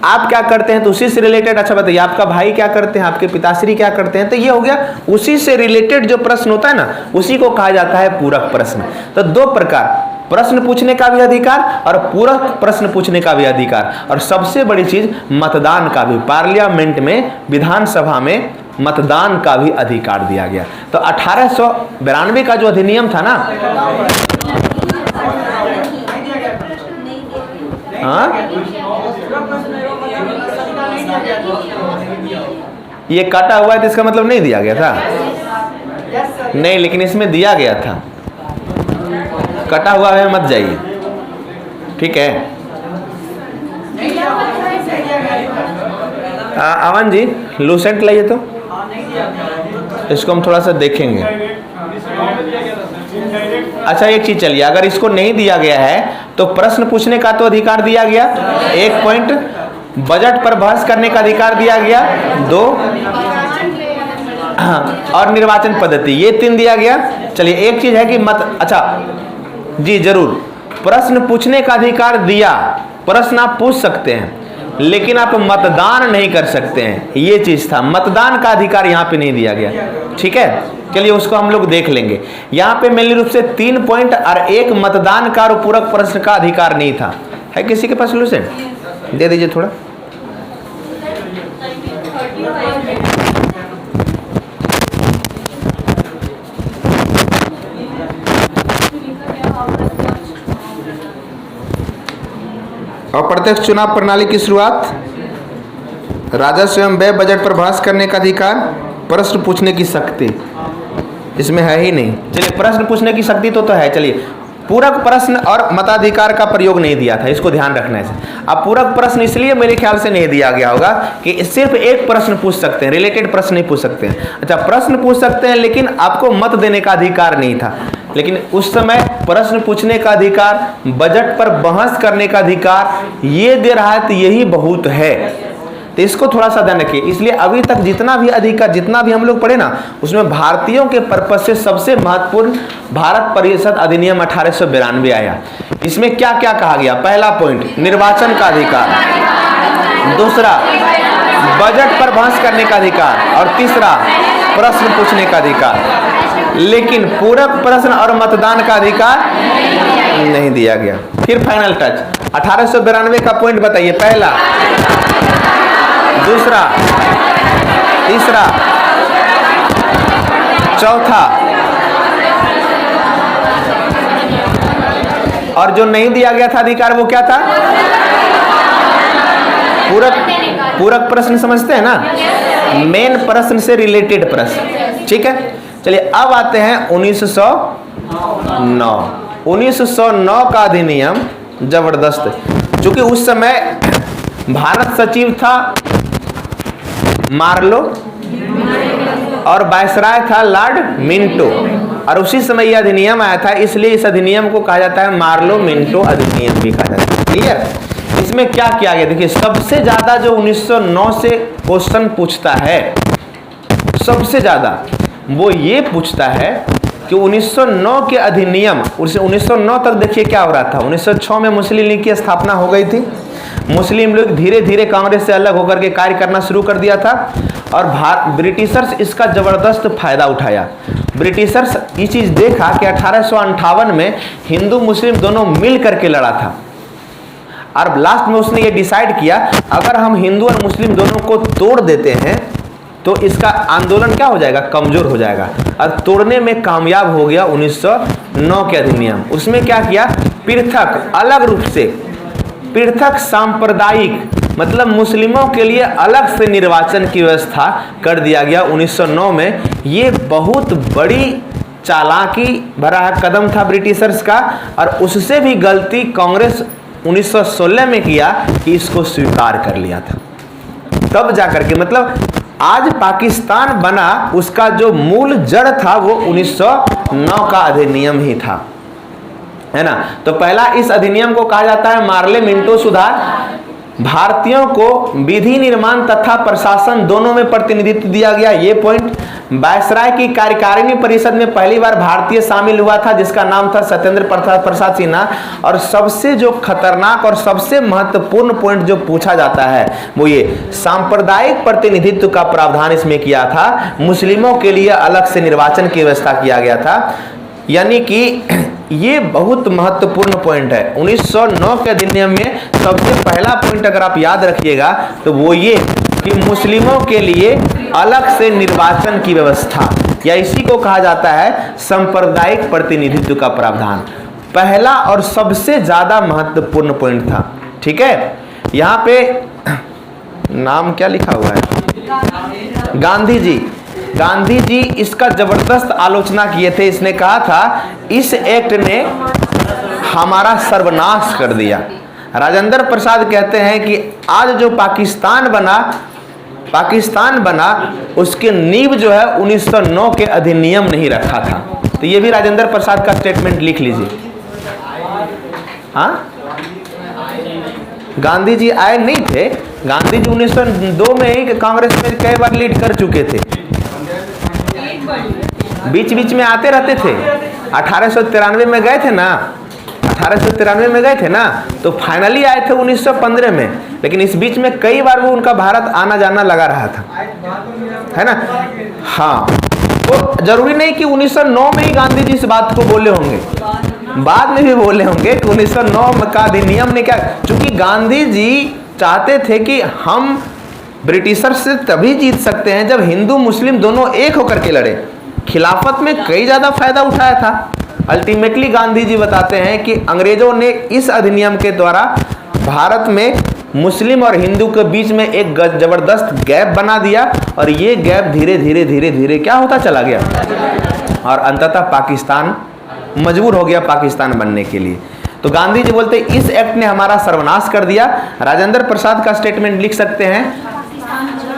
आप क्या करते हैं तो उसी से रिलेटेड, अच्छा बताइए आपका भाई क्या करते हैं, आपके पिताश्री क्या करते हैं, तो ये हो गया उसी से रिलेटेड जो प्रश्न होता है ना, उसी को कहा जाता है पूरक प्रश्न। तो दो प्रकार, प्रश्न पूछने का भी अधिकार और पूरक प्रश्न पूछने का भी अधिकार, और सबसे बड़ी चीज मतदान का भी, पार्लियामेंट में, विधानसभा में मतदान का भी अधिकार दिया गया। तो 1892 का जो अधिनियम था ना, ये काटा हुआ है तो इसका मतलब नहीं दिया गया था, नहीं, लेकिन इसमें दिया गया था। कटा हुआ है मत जाइए, ठीक है। अमन जी लूसेंट लाइए तो इसको हम थोड़ा सा देखेंगे। अच्छा एक चीज चलिए, अगर इसको नहीं दिया गया है तो प्रश्न पूछने का तो अधिकार दिया गया, 1 पॉइंट, बजट पर बहस करने का अधिकार दिया गया 2, और निर्वाचन पद्धति, ये 3 दिया गया। चलिए एक चीज है कि अच्छा जी जरूर, प्रश्न पूछने का अधिकार दिया, प्रश्न आप पूछ सकते हैं लेकिन आप मतदान नहीं कर सकते हैं, ये चीज था, मतदान का अधिकार यहाँ पे नहीं दिया गया, ठीक है। चलिए उसको हम लोग देख लेंगे। यहाँ पे मेनली रूप से 3 पॉइंट और 1 मतदान का और पूरक प्रश्न का अधिकार नहीं था। है किसी के पास लूसेंट? दे दीजिए थोड़ा। अप्रत्यक्ष चुनाव प्रणाली की शुरुआत, राजस्व एवं व्यय बजट पर बहस करने का अधिकार, प्रश्न पूछने की शक्ति, इसमें है ही नहीं। चलिए प्रश्न पूछने की शक्ति तो है। चलिए पूरक प्रश्न और मताधिकार का प्रयोग नहीं दिया था, इसको ध्यान रखना है। अब पूरक प्रश्न इसलिए मेरे ख्याल से नहीं दिया गया होगा कि सिर्फ एक प्रश्न पूछ सकते हैं, रिलेटेड प्रश्न नहीं पूछ सकते हैं। अच्छा प्रश्न पूछ सकते हैं लेकिन आपको मत देने का अधिकार नहीं था, लेकिन उस समय प्रश्न पूछने का अधिकार, बजट पर बहस करने का अधिकार ये दे रहा है, तो यही बहुत है। तो इसको थोड़ा सा ध्यान रखिए। इसलिए अभी तक जितना भी अधिकार, जितना भी हम लोग पढ़े ना, उसमें भारतीयों के पर्पज से सबसे महत्वपूर्ण भारत परिषद अधिनियम 1892 आया। इसमें क्या क्या कहा गया? पहला पॉइंट निर्वाचन का अधिकार, दूसरा बजट पर बहस करने का अधिकार, और तीसरा प्रश्न पूछने का अधिकार। लेकिन पूरक प्रश्न और मतदान का अधिकार नहीं दिया गया। फिर फाइनल टच 1892 का पॉइंट बताइए। पहला, दूसरा, तीसरा, चौथा, और जो नहीं दिया गया था अधिकार वो क्या था? पूरक प्रश्न समझते हैं ना, मेन प्रश्न से रिलेटेड प्रश्न, ठीक है। चलिए अब आते हैं 1909। 1909 का अधिनियम जबरदस्त, क्योंकि उस समय भारत सचिव था मार्लो और वायसराय था लॉर्ड मिंटो, और उसी समय यह अधिनियम आया था, इसलिए इस अधिनियम को कहा जाता है मार्लो मिंटो अधिनियम भी कहा जाता है। क्लियर? इसमें क्या किया गया देखिए, सबसे ज्यादा जो 1909 से क्वेश्चन पूछता है, सबसे ज्यादा वो ये पूछता है कि 1909 के अधिनियम, 1909 तक देखिए क्या हो रहा था। 1906 में मुस्लिम लीग की स्थापना हो गई थी, मुस्लिम लीग धीरे धीरे कांग्रेस से अलग होकर के कार्य करना शुरू कर दिया था, और ब्रिटिशर्स इसका जबरदस्त फायदा उठाया। ब्रिटिशर्स ये चीज देखा कि 1858 में हिंदू मुस्लिम दोनों मिल करके लड़ा था, और लास्ट में उसने ये डिसाइड किया अगर हम हिंदू और मुस्लिम दोनों को तोड़ देते हैं तो इसका आंदोलन क्या हो जाएगा? कमजोर हो जाएगा, और तोड़ने में कामयाब हो गया 1909 के अधिनियम। उसमें क्या किया? पृथक, अलग रूप से पृथक सांप्रदायिक, मतलब मुस्लिमों के लिए अलग से निर्वाचन की व्यवस्था कर दिया गया 1909 में। ये बहुत बड़ी चालाकी भरा कदम था ब्रिटिशर्स का, और उससे भी गलती कांग्रेस 1916 में किया कि इसको स्वीकार कर लिया था। तब जाकर के, मतलब आज पाकिस्तान बना, उसका जो मूल जड़ था वो 1909 का अधिनियम ही था, है ना। तो पहला इस अधिनियम को कहा जाता है मार्ले मिंटो सुधार भारतीयों को विधि निर्माण तथा प्रशासन दोनों में प्रतिनिधित्व दिया गया, ये पॉइंट। वायसराय की कार्यकारिणी परिषद में पहली बार भारतीय शामिल हुआ था जिसका नाम था सत्येंद्र प्रसाद सिन्हा। और सबसे जो खतरनाक और सबसे महत्वपूर्ण पॉइंट जो पूछा जाता है वो ये सांप्रदायिक प्रतिनिधित्व का प्रावधान इसमें किया था। मुस्लिमों के लिए अलग से निर्वाचन की व्यवस्था किया गया था, यानी कि ये बहुत महत्वपूर्ण पॉइंट है। 1909 के अधिनियम में सबसे पहला पॉइंट अगर आप याद रखिएगा तो वो ये कि मुस्लिमों के लिए अलग से निर्वाचन की व्यवस्था, या इसी को कहा जाता है सांप्रदायिक प्रतिनिधित्व का प्रावधान। पहला और सबसे ज्यादा महत्वपूर्ण पॉइंट था। ठीक है, यहाँ पे नाम क्या लिखा हुआ है, गांधी जी इसका जबरदस्त आलोचना किए थे। इसने कहा था इस एक्ट ने हमारा सर्वनाश कर दिया। राजेंद्र प्रसाद कहते हैं कि आज जो पाकिस्तान बना उसके नींव जो है 1909 के अधिनियम नहीं रखा था। तो ये भी राजेंद्र प्रसाद का स्टेटमेंट लिख लीजिए। हाँ, गांधी जी आए नहीं थे, गांधी जी 1902 में ही कांग्रेस में कई बार लीड कर चुके थे, बीच बीच में आते रहते थे। 1893 में गए थे ना, 1893 में गए थे ना, तो फाइनली आए थे 1915 में, लेकिन इस बीच में कई बार वो उनका भारत आना जाना लगा रहा था, है ना। हाँ, तो जरूरी नहीं कि 1909 में ही गांधी जी इस बात को बोले होंगे, बाद में भी बोले होंगे कि 1909 का अधिनियम ने क्या, क्योंकि गांधी जी चाहते थे कि हम ब्रिटिशर से तभी जीत सकते हैं जब हिंदू मुस्लिम दोनों एक होकर के लड़े। खिलाफत में कई ज्यादा फायदा उठाया था। अल्टीमेटली गांधी जी बताते हैं कि अंग्रेजों ने इस अधिनियम के द्वारा भारत में मुस्लिम और हिंदू के बीच में एक जबरदस्त गैप बना दिया, और ये गैप धीरे धीरे धीरे धीरे क्या होता चला गया, और अंततः पाकिस्तान मजबूर हो गया पाकिस्तान बनने के लिए। तो गांधी जी बोलते इस एक्ट ने हमारा सर्वनाश कर दिया। राजेंद्र प्रसाद का स्टेटमेंट लिख सकते हैं।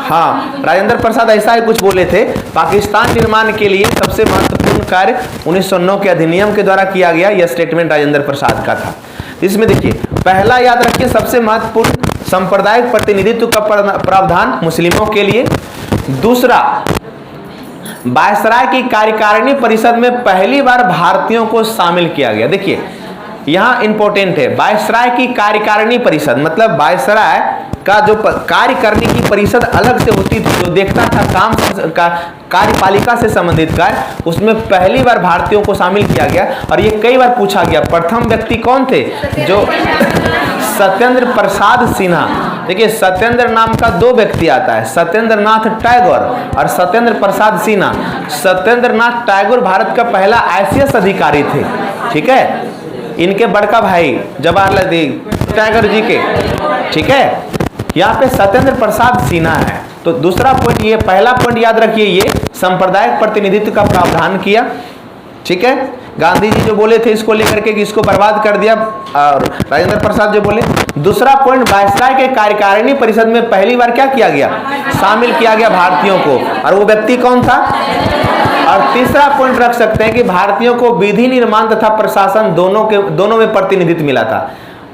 हाँ, राजेंद्र प्रसाद ऐसा ही कुछ बोले थे, पाकिस्तान निर्माण के लिए सबसे महत्वपूर्ण कार्य 1909 के अधिनियम के द्वारा किया गया। यह स्टेटमेंट राजेंद्र प्रसाद का था। इसमें देखिए, पहला याद रखिए सबसे महत्वपूर्ण सांप्रदायिक प्रतिनिधित्व का प्रावधान मुस्लिमों के लिए। दूसरा, वायसराय की कार्यकारिणी परिषद में पहली बार भारतीयों को शामिल किया गया। देखिए यहाँ इंपॉर्टेंट है, वायसराय की कार्यकारिणी परिषद मतलब वायसराय का जो कार्य करने की परिषद अलग से होती थी, जो देखता था काम का कार्यपालिका से संबंधित कार्य, उसमें पहली बार भारतीयों को शामिल किया गया। और ये कई बार पूछा गया, प्रथम व्यक्ति कौन थे, जो सत्येंद्र प्रसाद सिन्हा। देखिए सत्येंद्र नाम का दो व्यक्ति आता है, सत्येंद्र नाथ टैगोर और सत्येंद्र प्रसाद सिन्हा। सत्येंद्र नाथ टैगोर भारत का पहला ICS अधिकारी थे, ठीक है, इनके बड़का भाई जवाहरलाल टैगोर जी के, ठीक है। यहाँ पे सत्येंद्र प्रसाद सिन्हा है। तो दूसरा पॉइंट, ये पहला पॉइंट याद रखिए, ये सांप्रदायिक प्रतिनिधित्व का प्रावधान किया, ठीक है। गांधी जी जो बोले थे इसको लेकर के कि इसको बर्बाद कर दिया, और राजेंद्र प्रसाद जो बोले। दूसरा पॉइंट, वायसराय के कार्यकारिणी परिषद में पहली बार क्या किया गया, शामिल किया गया भारतीयों को, और वो व्यक्ति कौन था। और तीसरा पॉइंट रख सकते हैं कि भारतीयों को विधि निर्माण तथा प्रशासन दोनों में प्रतिनिधित्व मिला था।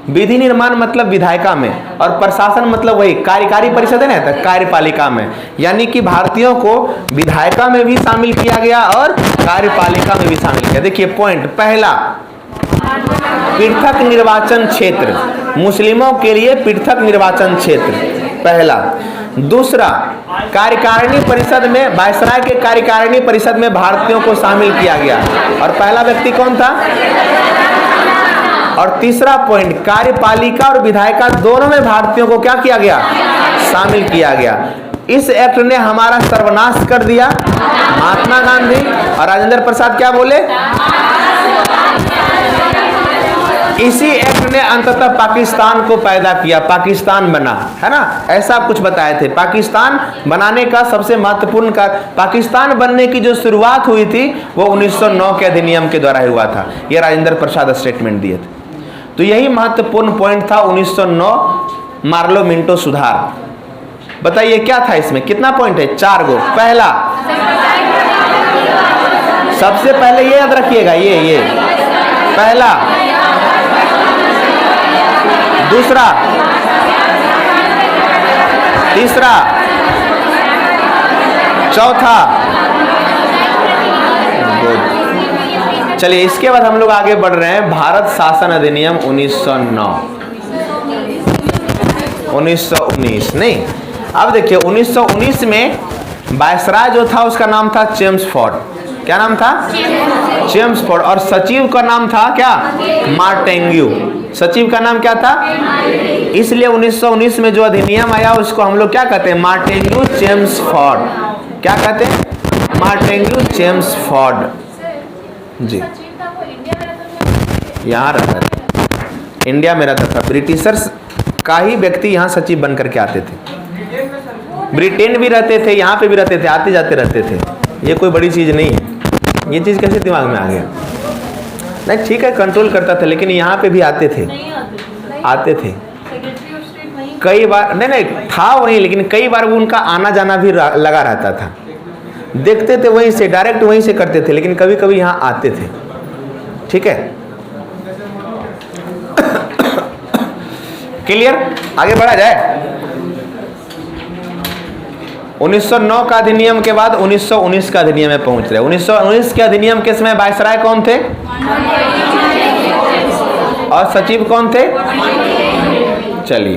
विधि निर्माण मतलब विधायिका में, और प्रशासन मतलब वही कार्यकारी परिषद है ना, तो कार्यपालिका में। यानी कि भारतीयों को विधायिका में भी शामिल किया गया और कार्यपालिका में भी शामिल किया। देखिए पॉइंट पहला, पृथक निर्वाचन क्षेत्र, मुस्लिमों के लिए पृथक निर्वाचन क्षेत्र पहला। दूसरा, कार्यकारिणी परिषद में, वायसराय के कार्यकारिणी परिषद में भारतीयों को शामिल किया गया, और पहला व्यक्ति कौन था। और तीसरा पॉइंट, कार्यपालिका और विधायिका दोनों में भारतीयों को क्या किया गया, शामिल किया गया। इस एक्ट ने हमारा सर्वनाश कर दिया। महात्मा गांधी और राजेंद्र प्रसाद क्या बोले, इसी एक्ट ने अंततः पाकिस्तान को पैदा किया, पाकिस्तान बना, है ना, ऐसा कुछ बताए थे। पाकिस्तान बनाने का सबसे महत्वपूर्ण कार्य, पाकिस्तान बनने की जो शुरुआत हुई थी वो 1909 के अधिनियम के द्वारा हुआ था। ये राजेंद्र प्रसाद स्टेटमेंट दिए थे। तो यही महत्वपूर्ण पॉइंट था 1909 मार्लो मिंटो सुधार। बताइए क्या था इसमें, कितना पॉइंट है, 4 गो। पहला, सबसे पहले ये याद रखिएगा, ये पहला। दूसरा, तीसरा, चौथा। चलिए इसके बाद हम लोग आगे बढ़ रहे हैं। भारत शासन अधिनियम 1919 नहीं, अब देखिए 1919 में वायसराय जो था उसका नाम था चेम्सफोर्ड। क्या नाम था? चेम्सफोर्ड। और सचिव का नाम था क्या? मार्टेंग्यू। सचिव का नाम क्या था? इसलिए 1919 में जो अधिनियम आया उसको हम लोग क्या कहते हैं? मार्टेंग्यू चेम्सफोर्ड। क्या कहते हैं? मार्टेंग्यू चेम्सफोर्ड जी। यहाँ रहता था, इंडिया में रहता था। ब्रिटिशर्स का ही व्यक्ति यहाँ सचिव बन करके आते थे। ब्रिटेन भी रहते थे, यहाँ पे भी रहते थे, आते जाते रहते थे। ये कोई बड़ी चीज़ नहीं है। ये चीज़ कैसे दिमाग में आ गया? नहीं ठीक है, कंट्रोल करता था, लेकिन यहाँ पे भी आते थे, आते थे कई बार। नहीं था वहीं, लेकिन कई बार वो उनका आना जाना भी लगा रहता था। देखते थे वहीं से, डायरेक्ट वहीं से करते थे, लेकिन कभी कभी यहाँ आते थे। ठीक है, क्लियर? आगे बढ़ा जाए। 1909 का अधिनियम के बाद 1919 का अधिनियम में पहुंच रहे। 1919 के अधिनियम के समय वायसराय कौन थे और सचिव कौन थे? चलिए,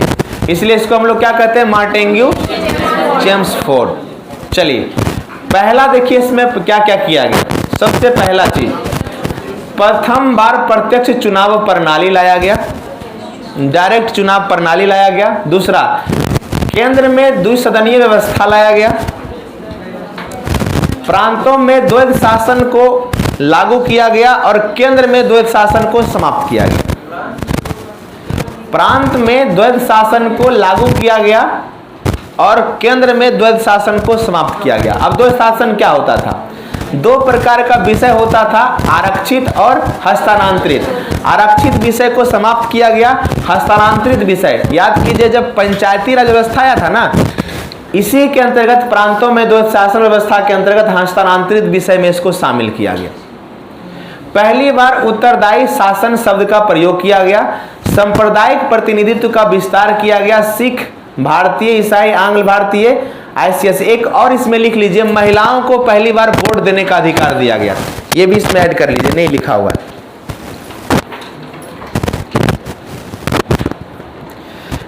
इसलिए इसको हम लोग क्या कहते हैं? मार्टेंग्यू चेम्सफोर्ड। चलिए पहला देखिए इसमें क्या क्या किया गया। सबसे पहला चीज, प्रथम बार प्रत्यक्ष चुनाव प्रणाली लाया गया, डायरेक्ट चुनाव प्रणाली लाया गया। दूसरा, केंद्र में द्विसदनीय व्यवस्था लाया गया। प्रांतों में द्वैध शासन को लागू किया गया और केंद्र में द्वैध शासन को समाप्त किया गया। प्रांत में द्वैध शासन को लागू किया गया और केंद्र में द्वैध शासन को समाप्त किया गया। अब द्वैध शासन क्या होता था? दो प्रकार का विषय होता था, आरक्षित और हस्तांतरित। आरक्षित विषय को समाप्त किया गया, हस्तांतरित विषय याद कीजिए, जब पंचायती राज व्यवस्था आया था ना, इसी के अंतर्गत प्रांतों में द्वैध शासन व्यवस्था के अंतर्गत हस्तांतरित विषय में इसको शामिल किया गया। पहली बार उत्तरदायी शासन शब्द का प्रयोग किया गया। सांप्रदायिक प्रतिनिधित्व का विस्तार किया गया। सिख, भारतीय, ईसाई, आंग्ल भारतीय, ICS। एक और इसमें लिख लीजिए, महिलाओं को पहली बार वोट देने का अधिकार दिया गया। ये भी इसमें ऐड कर लीजिए, नहीं लिखा हुआ है।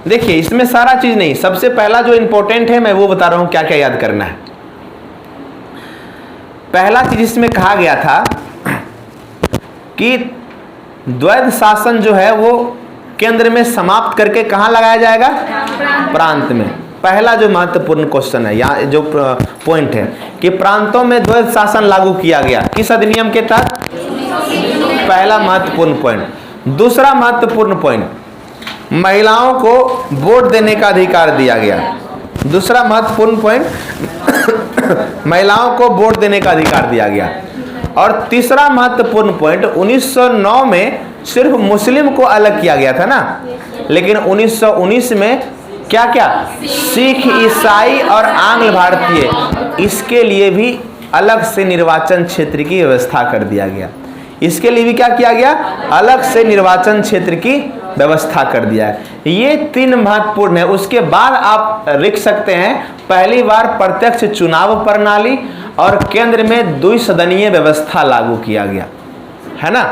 देखिए इसमें सारा चीज नहीं, सबसे पहला जो इंपॉर्टेंट है मैं वो बता रहा हूं, क्या क्या याद करना है। पहला चीज इसमें कहा गया था कि द्वैध शासन जो है वो केंद्र में समाप्त करके कहां लगाया जाएगा? प्रांत में। पहला जो महत्वपूर्ण क्वेश्चन है यहाँ, जो पॉइंट है कि प्रांतों में द्वैध शासन लागू किया गया, किस अधिनियम के तहत? पहला महत्वपूर्ण पॉइंट। दूसरा महत्वपूर्ण पॉइंट, महिलाओं को वोट देने का अधिकार दिया गया। दूसरा महत्वपूर्ण पॉइंट, महिलाओं को वोट देने का अधिकार दिया गया। और तीसरा महत्वपूर्ण पॉइंट, 1909 में सिर्फ मुस्लिम को अलग किया गया था ना, लेकिन 1919 में क्या क्या? सिख, ईसाई और आंग्ल भारतीय, इसके लिए भी अलग से निर्वाचन क्षेत्र की व्यवस्था कर दिया गया। इसके लिए भी क्या किया गया? अलग से निर्वाचन क्षेत्र की व्यवस्था कर दिया है। ये तीन महत्वपूर्ण है। उसके बाद आप लिख सकते हैं, पहली बार प्रत्यक्ष चुनाव प्रणाली और केंद्र में द्विसदनीय व्यवस्था लागू किया गया, है ना।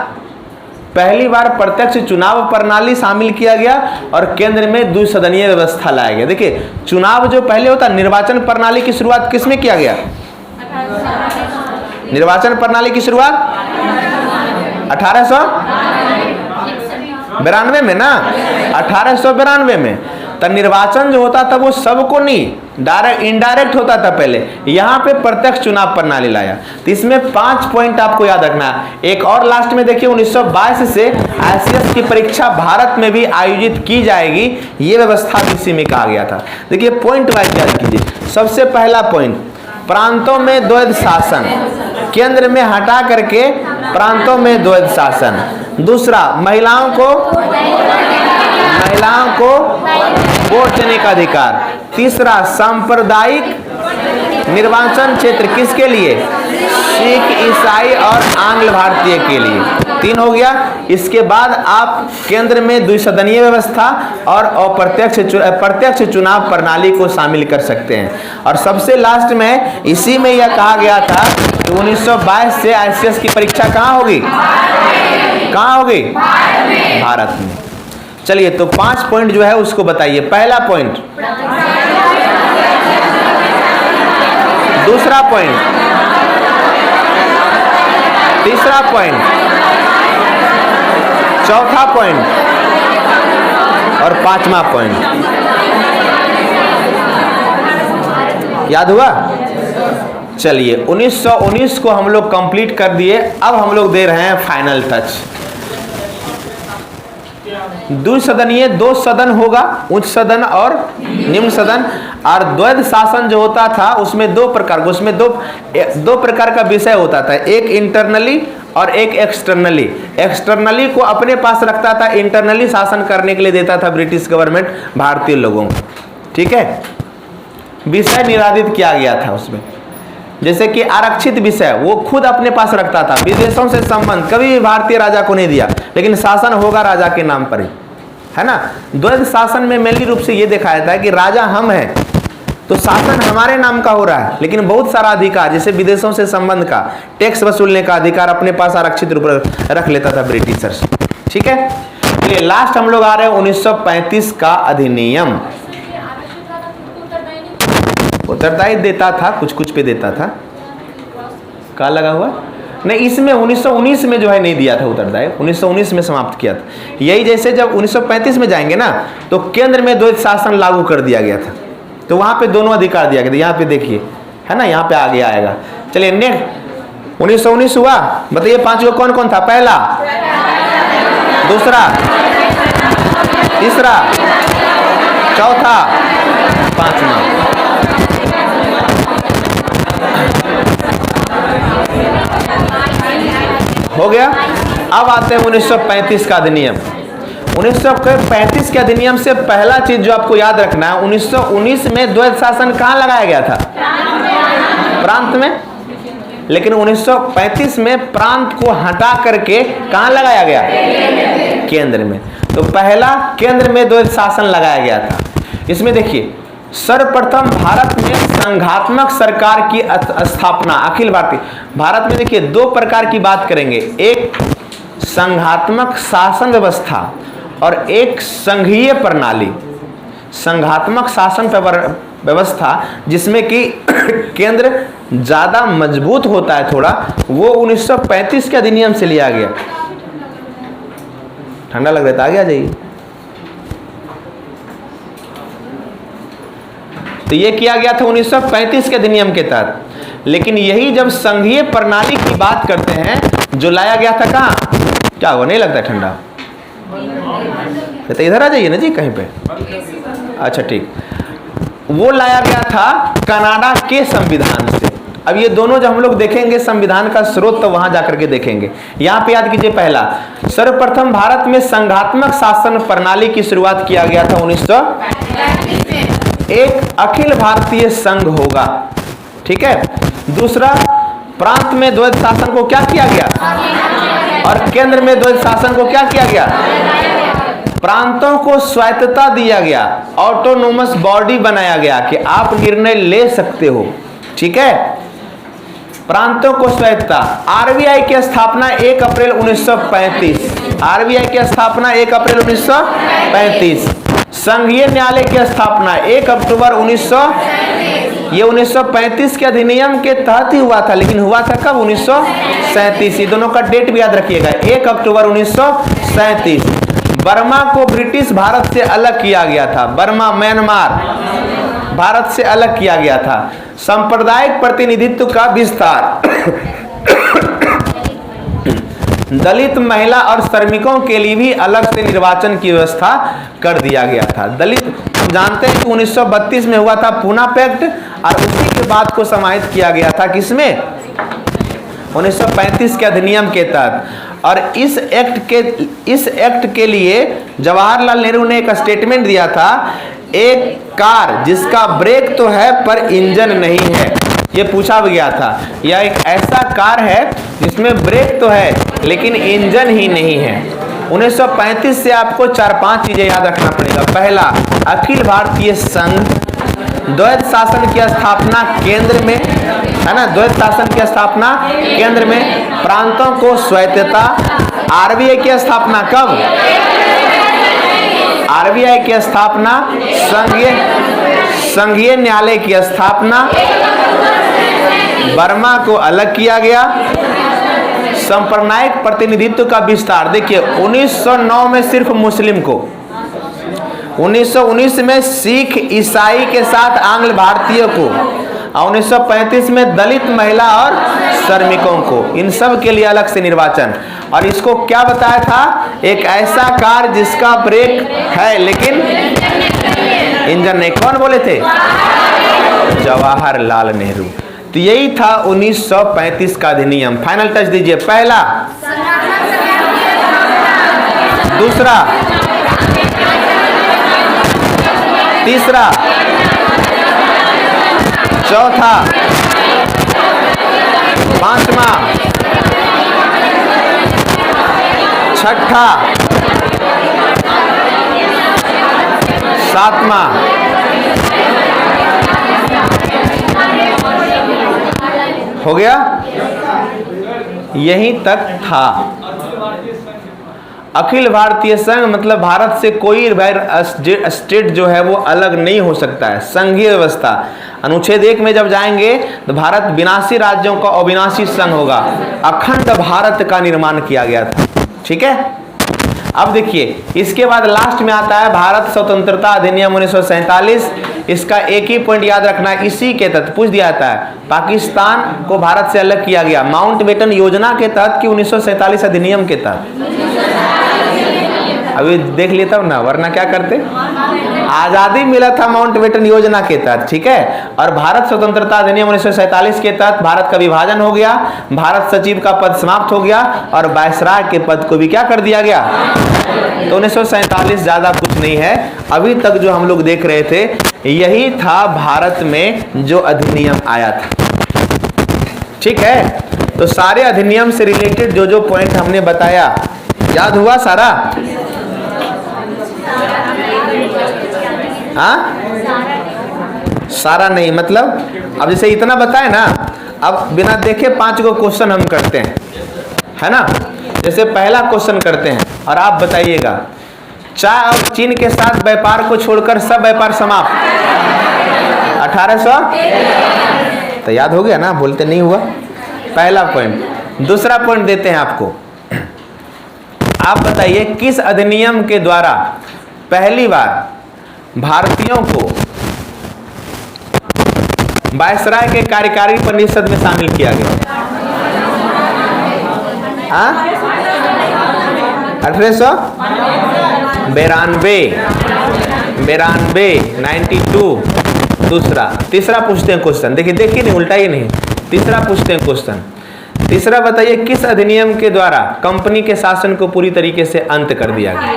पहली बार प्रत्यक्ष चुनाव प्रणाली शामिल किया गया और केंद्र में द्विसदनीय व्यवस्था लाया गया। देखिए चुनाव जो पहले होता, निर्वाचन प्रणाली की शुरुआत किसमें किया गया? निर्वाचन प्रणाली की शुरुआत 1892 में ना, 1892 में। तब निर्वाचन जो होता था वो सबको नहीं, डायरेक्ट इनडायरेक्ट होता था पहले। यहाँ पे प्रत्यक्ष चुनाव प्रणाली लाया। तो इसमें 5 पॉइंट आपको याद रखना है। एक और लास्ट में देखिए, 1922 से ICS की परीक्षा भारत में भी आयोजित की जाएगी, ये व्यवस्था भी इसी में कहा गया था। देखिए पॉइंट वाइज याद कीजिए। सबसे पहला पॉइंट, प्रांतों में द्वैध शासन, केंद्र में हटा करके प्रांतों में द्वैध शासन। दूसरा, महिलाओं को वोट देने का अधिकार। तीसरा, सांप्रदायिक निर्वाचन क्षेत्र, किसके लिए? सिख, ईसाई और आंग्ल भारतीय के लिए। 3 हो गया। इसके बाद आप केंद्र में द्विसदनीय व्यवस्था और प्रत्यक्ष चुनाव प्रणाली को शामिल कर सकते हैं। और सबसे लास्ट में इसी में यह कहा गया था कि 1922 से ICS की परीक्षा कहाँ होगी? कहाँ होगी? भारत में। चलिए, तो 5 पॉइंट जो है उसको बताइए। पहला पॉइंट, दूसरा पॉइंट, तीसरा पॉइंट, चौथा पॉइंट और 5वां पॉइंट। याद हुआ? चलिए, 1919 को हम लोग कंप्लीट कर दिए। अब हम लोग दे रहे हैं फाइनल टच। द्विसदनीय 2 सदन होगा, उच्च सदन और निम्न सदन। और द्वैध शासन जो होता था उसमें दो प्रकार का विषय होता था, एक इंटरनली और एक एक्सटर्नली। एक्सटर्नली को अपने पास रखता था, इंटरनली शासन करने के लिए देता था ब्रिटिश गवर्नमेंट भारतीय लोगों को। ठीक है, विषय निरादित किया गया था उसमें। जैसे कि आरक्षित विषय वो खुद अपने पास रखता था, विदेशों से संबंध कभी भी भारतीय राजा को नहीं दिया, लेकिन शासन होगा राजा के नाम पर ही, है ना। द्वैध शासन में मेनली रूप से ये देखा जाता है कि राजा हम हैं तो शासन हमारे नाम का हो रहा है, लेकिन बहुत सारा अधिकार जैसे विदेशों से संबंध का, टैक्स वसूलने का अधिकार अपने पास आरक्षित रूप रख लेता था ब्रिटिशर्स। ठीक है, चलिए लास्ट हम लोग आ रहे हैं 1935 का अधिनियम। उत्तरदायी देता था, कुछ कुछ पे देता था। क्या लगा हुआ? नहीं, इसमें 1919 में जो है नहीं दिया था उत्तरदायी, 1919 में समाप्त किया था। यही जैसे जब 1935 में जाएंगे ना तो केंद्र में द्वैध शासन लागू कर दिया गया था, तो वहां पे दोनों अधिकार दिया गया था। यहाँ पे देखिए, है ना, यहाँ पे आगे आएगा। चलिए नेक्स्ट 1919 हुआ। बताइए 5 को कौन कौन था? पहला, दूसरा, तीसरा, चौथा, 5वां। हो गया। अब आते हैं 1935 का अधिनियम। 1935 के अधिनियम से पहला चीज जो आपको याद रखना है, 1919 में द्वैध शासन कहाँ लगाया गया था? प्रांत में। लेकिन 1935 में प्रांत को हटा करके कहाँ लगाया गया? केंद्र में। तो पहला केंद्र में द्वैध शासन लगाया गया था। इसमें देखिए, सर्वप्रथम भारत में संघात्मक सरकार की स्थापना, अखिल भारतीय। भारत में देखिए 2 प्रकार की बात करेंगे, एक संघात्मक शासन व्यवस्था और एक संघीय प्रणाली। संघात्मक शासन व्यवस्था जिसमें कि केंद्र ज्यादा मजबूत होता है थोड़ा, वो 1935 के अधिनियम से लिया गया। ठंडा लग रहा था, आगे आ जाइए। तो ये किया गया था 1935 के अधिनियम के तहत। लेकिन यही जब संघीय प्रणाली की बात करते हैं, जो लाया गया था कहाँ? क्या हुआ, नहीं लगता ठंडा? तो इधर आ जाइए ना जी कहीं पे। अच्छा ठीक, वो लाया गया था कनाडा के संविधान से। अब ये दोनों जब हम लोग देखेंगे संविधान का स्रोत, तो वहां जाकर के देखेंगे। यहाँ पे याद कीजिए, पहला सर्वप्रथम भारत में संघात्मक शासन प्रणाली की शुरुआत किया गया था 1935 में। एक अखिल भारतीय संघ होगा। ठीक है। दूसरा, प्रांत में द्वैध शासन को क्या किया गया? और केंद्र में द्वैध शासन को क्या किया गया? प्रांतों को स्वायत्तता दिया गया, ऑटोनोमस बॉडी बनाया गया कि आप निर्णय ले सकते हो। ठीक है, प्रांतों को स्वायत्तता। आरबीआई की स्थापना 1 अप्रैल 1935। आरबीआई की स्थापना 1 अप्रैल 1935। संघीय न्यायालय की स्थापना 1 अक्टूबर 1935 के अधिनियम के तहत ही हुआ था, लेकिन हुआ था कब? 1937। ये दोनों का डेट भी याद रखिएगा, 1 अक्टूबर 1937। बर्मा को ब्रिटिश भारत से अलग किया गया था। बर्मा, म्यांमार भारत से अलग किया गया था। सांप्रदायिक प्रतिनिधित्व का विस्तार। दलित, महिला और श्रमिकों के लिए भी अलग से निर्वाचन की व्यवस्था कर दिया गया था। दलित, हम जानते हैं कि 1932 में हुआ था पूना पैक्ट, और उसी के बाद को समाहित किया गया था किसमें? 1935 के अधिनियम के तहत। और इस एक्ट के लिए जवाहरलाल नेहरू ने एक स्टेटमेंट दिया था, एक कार जिसका ब्रेक तो है पर इंजन नहीं है, ये पूछा भी गया था। यह एक ऐसा कार है जिसमें ब्रेक तो है लेकिन इंजन ही नहीं है। 1935 से आपको 4-5 चीजें याद रखना पड़ेगा। पहला, अखिल भारतीय संघ, द्वैत शासन की स्थापना केंद्र में, है ना, द्वैत शासन की स्थापना केंद्र में, प्रांतों को स्वायत्तता, आरबीआई की स्थापना कब, आरबीआई की स्थापना, संघीय न्यायालय की स्थापना, बर्मा को अलग किया गया, सांप्रदायिक प्रतिनिधित्व का विस्तार। देखिए 1909 में सिर्फ मुस्लिम को, 1919 में सिख ईसाई के साथ आंग्ल भारतीय को, और 1935 में दलित महिला और श्रमिकों को, इन सब के लिए अलग से निर्वाचन। और इसको क्या बताया था, एक ऐसा कार जिसका ब्रेक है लेकिन इंजन नहीं। कौन बोले थे, जवाहरलाल नेहरू। तो यही था 1935 का अधिनियम। फाइनल टच दीजिए। पहला, दूसरा, तीसरा, चौथा, पांचवा, छठा, सातवां, हो गया, यहीं तक था। अखिल भारतीय संघ मतलब भारत से कोई स्टेट जो है वो अलग नहीं हो सकता है। संघीय व्यवस्था, अनुच्छेद 1 में जब जाएंगे तो भारत विनाशी राज्यों का अविनाशी संघ होगा। अखंड भारत का निर्माण किया गया था। ठीक है, अब देखिए इसके बाद लास्ट में आता है भारत स्वतंत्रता अधिनियम 1947। इसका एक ही पॉइंट याद रखना, इसी के तहत पूछ दिया जाता है पाकिस्तान को भारत से अलग किया गया, माउंटबेटन योजना के तहत कि 1947 अधिनियम के तहत। अभी देख लिए तब ना, वरना क्या करते, आजादी मिला था माउंटबेटन योजना के तहत। ठीक है, और भारत स्वतंत्रता अधिनियम 1947 के तहत भारत का विभाजन हो गया, भारत सचिव का पद समाप्त हो गया और वायसराय के पद को भी क्या कर दिया गया। तो 1947 ज्यादा कुछ नहीं है। अभी तक जो हम लोग देख रहे थे यही था भारत में जो अधिनियम आया था। ठीक है, तो सारे अधिनियम से रिलेटेड जो जो पॉइंट हमने बताया याद हुआ सारा? हाँ, सारा नहीं मतलब अब जैसे इतना बताए ना, अब बिना देखे 5 गो क्वेश्चन हम करते हैं, है ना। जैसे पहला क्वेश्चन करते हैं और आप बताइएगा, चाय और चीन के साथ व्यापार को छोड़कर सब व्यापार समाप्त 1800। तो याद हो गया ना, बोलते नहीं हुआ। पहला पॉइंट। दूसरा पॉइंट देते हैं आपको, आप बताइए किस अधिनियम के द्वारा पहली बार भारतीयों को वायसराय के कार्यकारी परिषद में शामिल किया गया? 1892, 92। तीसरा पूछते हैं क्वेश्चन, देखिए नहीं, उल्टा ही नहीं, तीसरा पूछते हैं क्वेश्चन। तीसरा बताइए किस अधिनियम के द्वारा कंपनी के शासन को पूरी तरीके से अंत कर दिया गया?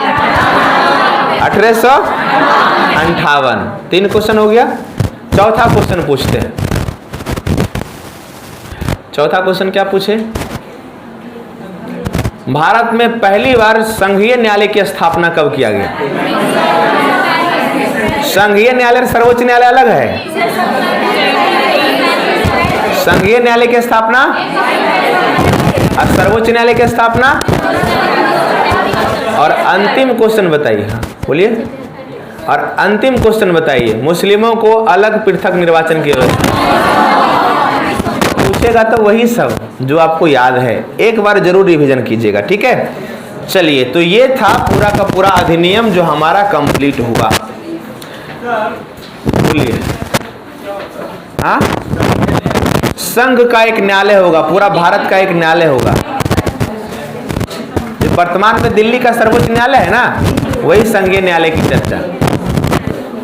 1858। 3 क्वेश्चन हो गया। चौथा क्वेश्चन पूछते हैं। चौथा क्वेश्चन क्या पूछे? भारत में पहली बार संघीय न्यायालय की स्थापना कब किया गया? संघीय न्यायालय सर्वोच्च न्यायालय अलग है। संघीय न्यायालय की स्थापना और सर्वोच्च न्यायालय की स्थापना। और अंतिम क्वेश्चन बताइए, बोलिए। और अंतिम क्वेश्चन बताइए, मुस्लिमों को अलग पृथक निर्वाचन की व्यवस्था। पूछेगा तो वही सब जो आपको याद है, एक बार जरूर रिवीजन कीजिएगा। ठीक है, चलिए, तो ये था पूरा का पूरा अधिनियम जो हमारा कंप्लीट हुआ। बोलिए। हाँ, संघ का एक न्यायालय होगा, पूरा भारत का एक न्यायालय होगा। जो वर्तमान में दिल्ली का सर्वोच्च न्यायालय है ना, वही संघीय न्यायालय की चर्चा।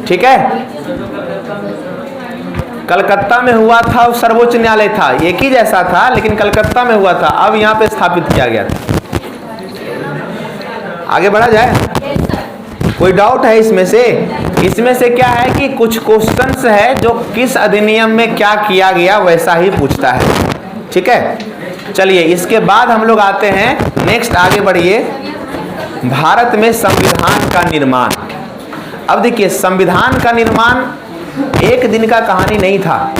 ठीक है, कलकत्ता में हुआ था, सर्वोच्च न्यायालय था, एक ही जैसा था लेकिन कलकत्ता में हुआ था, अब यहां पे स्थापित किया गया था। आगे बढ़ा जाए, कोई डाउट है इसमें से? इसमें से क्या है कि कुछ क्वेश्चंस है जो किस अधिनियम में क्या किया गया वैसा ही पूछता है। ठीक है, चलिए इसके बाद हम लोग आते हैं नेक्स्ट, आगे बढ़िए। भारत में संविधान का निर्माण। अब देखिए, संविधान का निर्माण एक दिन का कहानी नहीं था।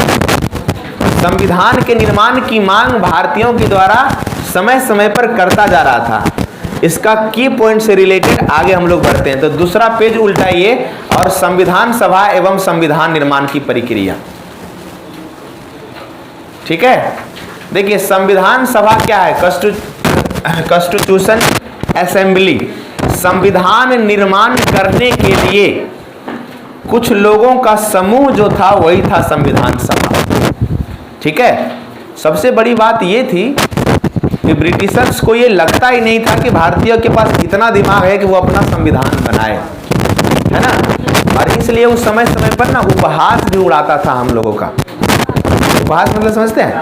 संविधान के निर्माण की मांग भारतीयों के द्वारा समय समय पर करता जा रहा था। इसका की पॉइंट से रिलेटेड आगे हम लोग बढ़ते हैं। तो दूसरा पेज उल्टाइए और संविधान सभा एवं संविधान निर्माण की प्रक्रिया। ठीक है, देखिए संविधान सभा क्या है? Constitution assembly. संविधान निर्माण करने के लिए कुछ लोगों का समूह जो था वही था संविधान सभा। ठीक है, सबसे बड़ी बात ये थी कि ब्रिटिशर्स को ये लगता ही नहीं था कि भारतीयों के पास इतना दिमाग है कि वो अपना संविधान बनाए, है ना। और इसलिए उस समय समय पर ना उपहास भी उड़ाता था हम लोगों का। उपहास मतलब समझते हैं?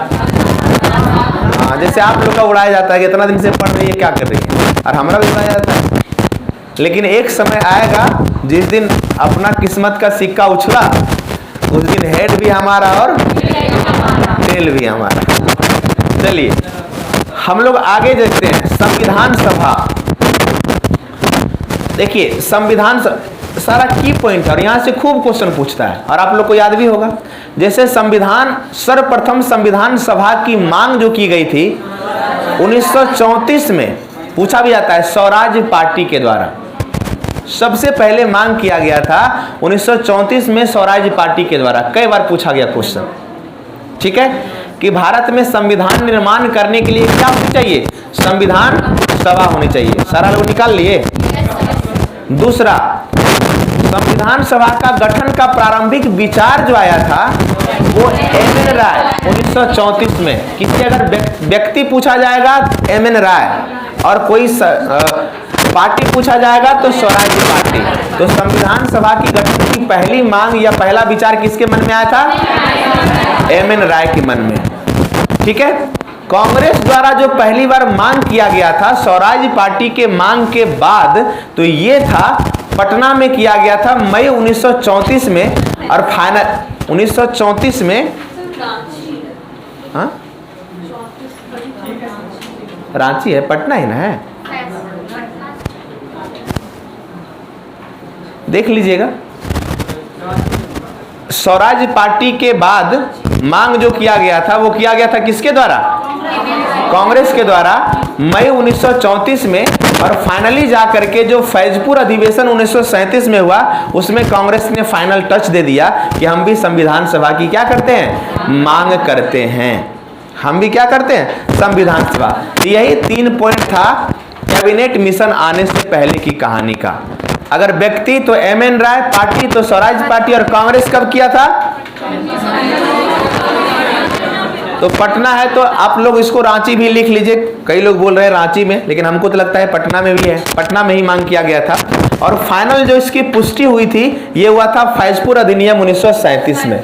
हाँ, जैसे आप लोग का उड़ाया जाता है कि इतना दिन से पढ़ रही है, क्या कर रही है, और हमारा भी उड़ाया जाता है। लेकिन एक समय आएगा जिस दिन अपना किस्मत का सिक्का उछला, उस दिन हेड भी हमारा और टेल भी हमारा। चलिए हम लोग आगे देखते हैं। संविधान सभा, देखिए संविधान सारा की पॉइंट है और यहाँ से खूब क्वेश्चन पूछता है और आप लोग को याद भी होगा। जैसे संविधान, सर्वप्रथम संविधान सभा की मांग जो की गई थी 1934 में, पूछा भी जाता है स्वराज पार्टी के द्वारा। सबसे पहले मांग किया गया था 1934 में स्वराज पार्टी के द्वारा। कई बार पूछा गया क्वेश्चन, ठीक है, कि भारत में संविधान निर्माण करने के लिए क्या होनी चाहिए? संविधान सभा होनी चाहिए। सारा लोग निकाल लिए। दूसरा, संविधान सभा का गठन का प्रारंभिक विचार जो आया था वो एम एन राय 1934 में। किसी अगर व्यक्ति पूछा जाएगा एम एन राय, और कोई पार्टी पूछा जाएगा तो स्वराज पार्टी। तो संविधान सभा की गठन की पहली मांग या पहला विचार किसके मन में आया था? एम एन राय के मन में। ठीक है, कांग्रेस द्वारा जो पहली बार मांग किया गया था स्वराज पार्टी के मांग के बाद, तो ये था पटना में किया गया था मई 1934 में, और फाइनल 1934 में रांची है, पटना ही ना है, देख लीजिएगा। स्वराज पार्टी के बाद मांग जो किया गया था वो किया गया था किसके द्वारा? कांग्रेस के द्वारा मई 1934 में, और फाइनली जाकर के जो फैजपुर अधिवेशन 1937 में हुआ उसमें कांग्रेस ने फाइनल टच दे दिया कि हम भी संविधान सभा की क्या करते हैं? मांग करते हैं। हम भी क्या करते हैं? संविधान सभा। यही 3 पॉइंट था कैबिनेट मिशन आने से पहले की कहानी का। अगर व्यक्ति तो एम एन राय, पार्टी तो स्वराज पार्टी, और कांग्रेस कब किया था? तो पटना है तो आप लोग इसको रांची भी लिख लीजिए। कई लोग बोल रहे हैं रांची में, लेकिन हमको तो लगता है पटना में भी है। पटना में ही मांग किया गया था, और फाइनल जो इसकी पुष्टि हुई थी ये हुआ था फैजपुर अधिनियम 1937 में।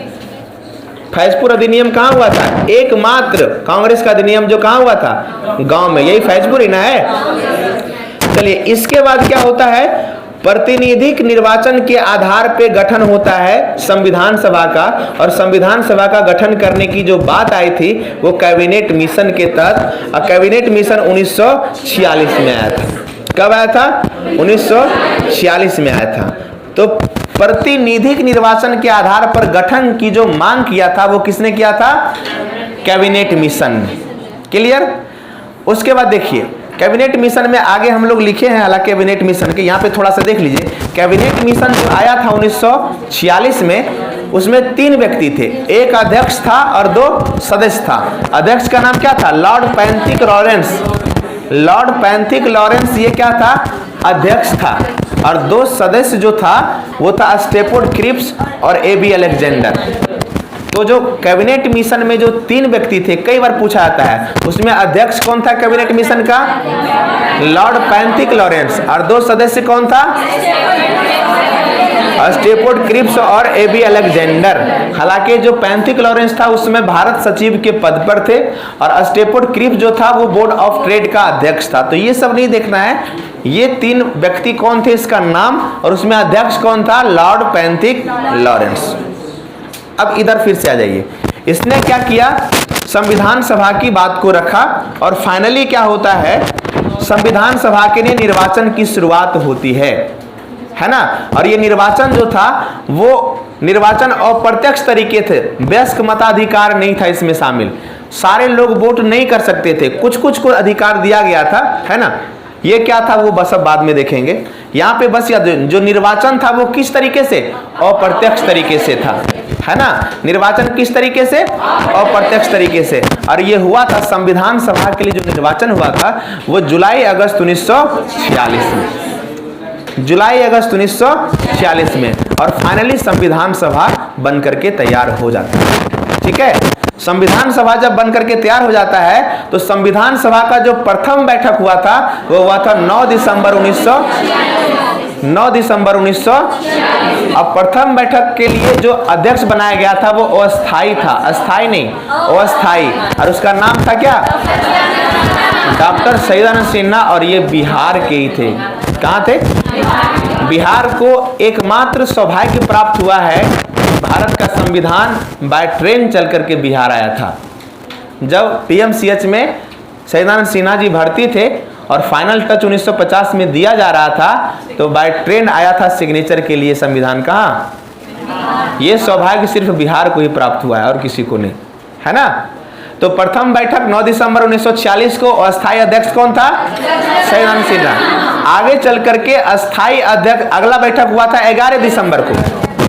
फैजपुर अधिनियम कहाँ हुआ था? एकमात्र कांग्रेस का अधिनियम जो कहाँ हुआ था? गांव में। यही फैजपुर ही ना है। चलिए इसके बाद क्या होता है? प्रतिनिधिक निर्वाचन के आधार पे गठन होता है संविधान सभा का, और संविधान सभा का गठन करने की जो बात आई थी वो कैबिनेट मिशन के तहत, और कैबिनेट मिशन 1946 में आया था। कब आया था? 1946 में आया था। तो प्रतिनिधिक निर्वाचन के आधार पर गठन की जो मांग किया था वो किसने किया था? Cabinet mission. क्लियर? उसके बाद देखिए कैबिनेट मिशन में आगे हम लोग लिखे हैं हालांकि कैबिनेट मिशन के, यहाँ पे थोड़ा सा देख लीजिए। कैबिनेट मिशन जो आया था 1946 में, उसमें 3 व्यक्ति थे, एक अध्यक्ष था और 2 सदस्य था। अध्यक्ष का नाम क्या था? Lord Pethick Lawrence. Lord Pethick Lawrence ये क्या था? अध्यक्ष था। और 2 सदस्य जो था वो था स्टेफोर्ड क्रिप्स और AB अलेक्जेंडर। तो जो कैबिनेट मिशन में जो 3 व्यक्ति थे, कई बार पूछा जाता है, उसमें अध्यक्ष कौन था कैबिनेट मिशन का? Lord Pethick Lawrence. और 2 सदस्य कौन था? स्टेफोर्ड क्रिप्स और एबी अलेक्जेंडर। हालांकि जो पैंथिक लॉरेंस था उसमें भारत सचिव के पद पर थे, और स्टेफोर्ड क्रिप्स जो था वो बोर्ड ऑफ ट्रेड का अध्यक्ष था। तो ये सब नहीं देखना है, ये 3 व्यक्ति कौन थे इसका नाम, और उसमें अध्यक्ष कौन था? Lord Pethick Lawrence. अब इधर फिर से आ जाइए, इसने क्या किया? संविधान सभा की बात को रखा, और फाइनली क्या होता है? संविधान सभा के लिए निर्वाचन की शुरुआत होती है ना। और ये निर्वाचन जो था वो निर्वाचन अप्रत्यक्ष तरीके थे, वयस्क मताधिकार नहीं था इसमें शामिल, सारे लोग वोट नहीं कर सकते थे, कुछ कुछ को अधिकार दिया गया था, है ना। ये क्या था वो बस अब बाद में देखेंगे। यहाँ पे बस जो निर्वाचन था वो किस तरीके से? अप्रत्यक्ष तरीके से था, है ना। निर्वाचन किस तरीके से? अप्रत्यक्ष तरीके से। और ये हुआ था संविधान सभा के लिए जो निर्वाचन हुआ था वो जुलाई अगस्त 1946 में, जुलाई अगस्त 1946 में। और फाइनली संविधान सभा बन करके तैयार हो जाता है, ठीक है। संविधान सभा जब बन करके तैयार हो जाता है तो संविधान सभा का जो प्रथम बैठक हुआ था वो हुआ था 9 दिसंबर 1900। अब प्रथम बैठक के लिए जो अध्यक्ष बनाया गया था वो अस्थाई था, अस्थाई नहीं, अस्थाई। और उसका नाम था क्या? डॉक्टर सैयदानंद सिन्हा। और ये बिहार के ही थे। कहाँ थे? बिहार को एकमात्र सौभाग्य प्राप्त हुआ है, भारत का संविधान बाय ट्रेन चल करके बिहार आया था। जब पीएमसीएच में सैयदानंद सिन्हा जी भर्ती थे और फाइनल टच 1950 में दिया जा रहा था तो बाय ट्रेन आया था सिग्नेचर के लिए संविधान। कहाँ? ये सौभाग्य सिर्फ बिहार को ही प्राप्त हुआ है और किसी को नहीं, है ना। तो प्रथम बैठक 9 दिसंबर 1946 को। अस्थाई अध्यक्ष कौन था? सैयदानंद सिन्हा। आगे चल करके अस्थाई अध्यक्ष अगला बैठक हुआ था 11 दिसंबर को।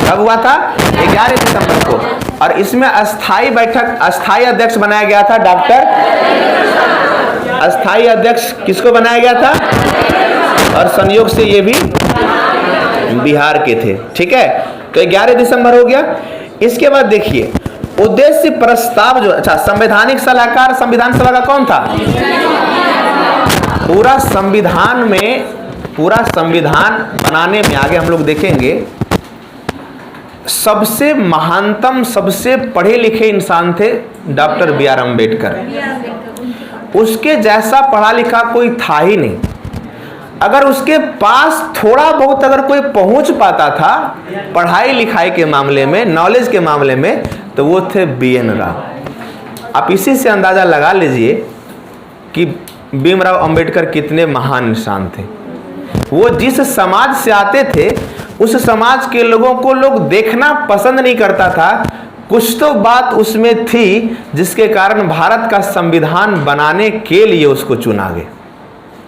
कब हुआ था? 11 दिसंबर को। और इसमें अस्थाई बैठक, अस्थाई अध्यक्ष बनाया गया था डॉक्टर, अस्थाई अध्यक्ष किसको बनाया गया था? और संयोग से ये भी बिहार के थे, ठीक है। तो 11 दिसंबर हो गया। इसके बाद देखिए उद्देश्य प्रस्ताव जो, अच्छा, संवैधानिक सलाहकार संविधान सभा का कौन था? पूरा संविधान में, पूरा संविधान बनाने में आगे हम लोग देखेंगे सबसे महानतम, सबसे पढ़े लिखे इंसान थे डॉक्टर बी.आर. अम्बेडकर। उसके जैसा पढ़ा लिखा कोई था ही नहीं। अगर उसके पास थोड़ा बहुत अगर कोई पहुंच पाता था पढ़ाई लिखाई के मामले में, नॉलेज के मामले में, तो वो थे बी.एन. राव। आप इसी से अंदाजा लगा लीजिए कि भीमराव अंबेडकर कितने महान इंसान थे। वो जिस समाज से आते थे उस समाज के लोगों को लोग देखना पसंद नहीं करता था। कुछ तो बात उसमें थी जिसके कारण भारत का संविधान बनाने के लिए उसको चुना गया।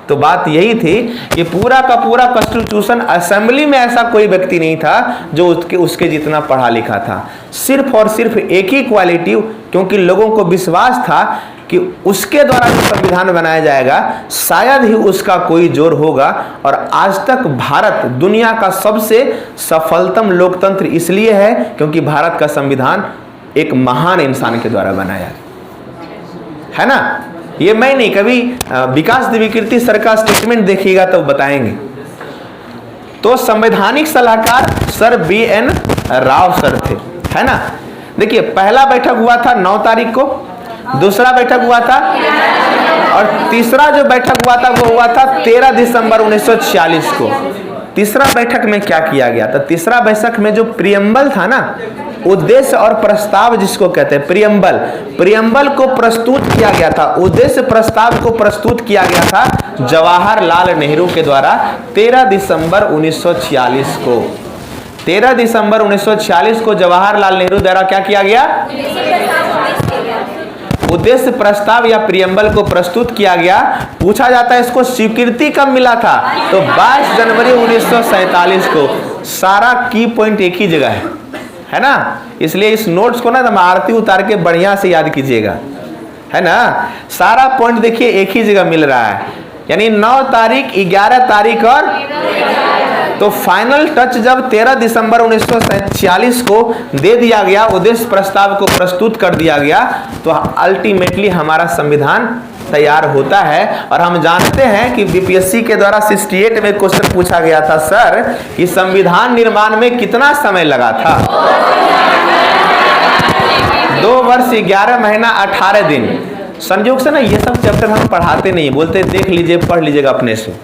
तो बात यही थी कि पूरा का पूरा कॉन्स्टिट्यूशन असेंबली में ऐसा कोई व्यक्ति नहीं था जो उसके जितना पढ़ा लिखा था। सिर्फ और सिर्फ एक ही क्वालिटी, क्योंकि लोगों को विश्वास था कि उसके द्वारा जो संविधान बनाया जाएगा शायद ही उसका कोई जोर होगा। और आज तक भारत दुनिया का सबसे सफलतम लोकतंत्र इसलिए है क्योंकि भारत का संविधान एक महान इंसान के द्वारा बनाया है ना। ये मैं नहीं, कभी विकास द्विवेदी सर का स्टेटमेंट देखिएगा तो बताएंगे। तो संवैधानिक सलाहकार सर बी.एन. राव सर थे, है ना। देखिए पहला बैठक हुआ था 9 तारीख को, दूसरा बैठक हुआ था, और तीसरा जो बैठक हुआ था वो हुआ था 13 दिसंबर 1946 को। तीसरा बैठक में क्या किया गया था? तीसरा बैठक में जो प्रियम्बल था ना, उद्देश्य और प्रस्ताव जिसको कहते हैं प्रियम्बल, प्रियम्बल को प्रस्तुत किया गया था। उद्देश्य प्रस्ताव को प्रस्तुत किया गया था जवाहरलाल नेहरू के द्वारा 13 दिसंबर 1946 को। 13 दिसंबर 1946 को जवाहरलाल नेहरू द्वारा क्या किया गया? उद्देश्य प्रस्ताव या प्रियम्बल को प्रस्तुत किया गया। पूछा जाता है इसको स्वीकृति कब मिला था? तो 22 जनवरी 1947 को। सारा की पॉइंट एक ही जगह है ना। इसलिए इस नोट्स को ना तुम आरती उतार के बढ़िया से याद कीजिएगा, है ना। सारा पॉइंट देखिए एक ही जगह मिल रहा है, यानी 9 तारीख, 11 तारीख और तो फाइनल टच जब 13 दिसंबर 1946 को दे दिया गया, उद्देश्य प्रस्ताव को प्रस्तुत कर दिया गया, तो अल्टीमेटली हमारा संविधान तैयार होता है। और हम जानते हैं कि बीपीएससी के द्वारा 68 में क्वेश्चन पूछा गया था, सर कि संविधान निर्माण में कितना समय लगा था? 2 वर्ष 11 महीना 18 दिन। संयोग से ना ये सब चैप्टर हम पढ़ाते नहीं, बोलते देख लीजिए, पढ़ लीजिएगा अपने से।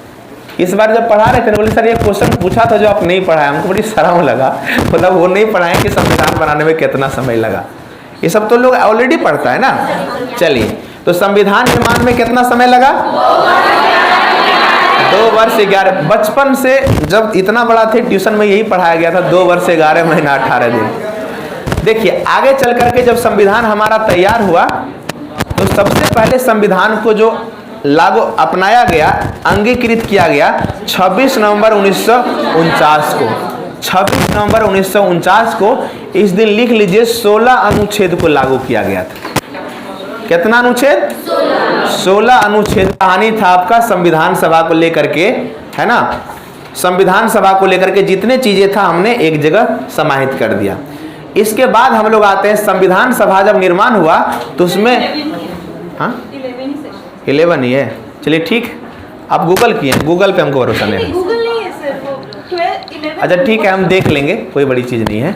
इस बार जब पढ़ा रहे थे बोले सर ये क्वेश्चन पूछा था जो आप नहीं पढ़ाए, हमको बड़ी शर्म लगा, मतलब वो नहीं पढ़ाए कि संविधान बनाने में कितना समय लगा। ये सब तो लोग ऑलरेडी पढ़ता है ना। चलिए, तो संविधान निर्माण में कितना समय लगा? 2 वर्ष 11। बचपन से जब इतना बड़ा थे ट्यूशन में यही पढ़ाया गया था, 2 वर्ष 11 महीना 18 दिन। देखिए आगे चल करके जब संविधान हमारा तैयार हुआ तो सबसे पहले संविधान को जो लागू अपनाया गया, अंगीकृत किया गया 26 नवंबर 1949 को। 26 नवंबर 1949 को इस दिन लिख लीजिए 16 अनुच्छेद को लागू किया गया था। कितना अनुच्छेद? 16 अनुच्छेद। कहानी था आपका संविधान सभा को लेकर के, है ना। संविधान सभा को लेकर के जितने चीजें था हमने एक जगह समाहित कर दिया। इसके बाद हम लोग आते हैं संविधान सभा जब निर्माण हुआ तो उसमें 11 ही है। चलिए ठीक, आप गूगल किए, गूगल पे हमको भरोसा नहीं है। गूगल नहीं है सर, वो 12, अच्छा ठीक है, हम देख लेंगे, कोई बड़ी चीज नहीं है।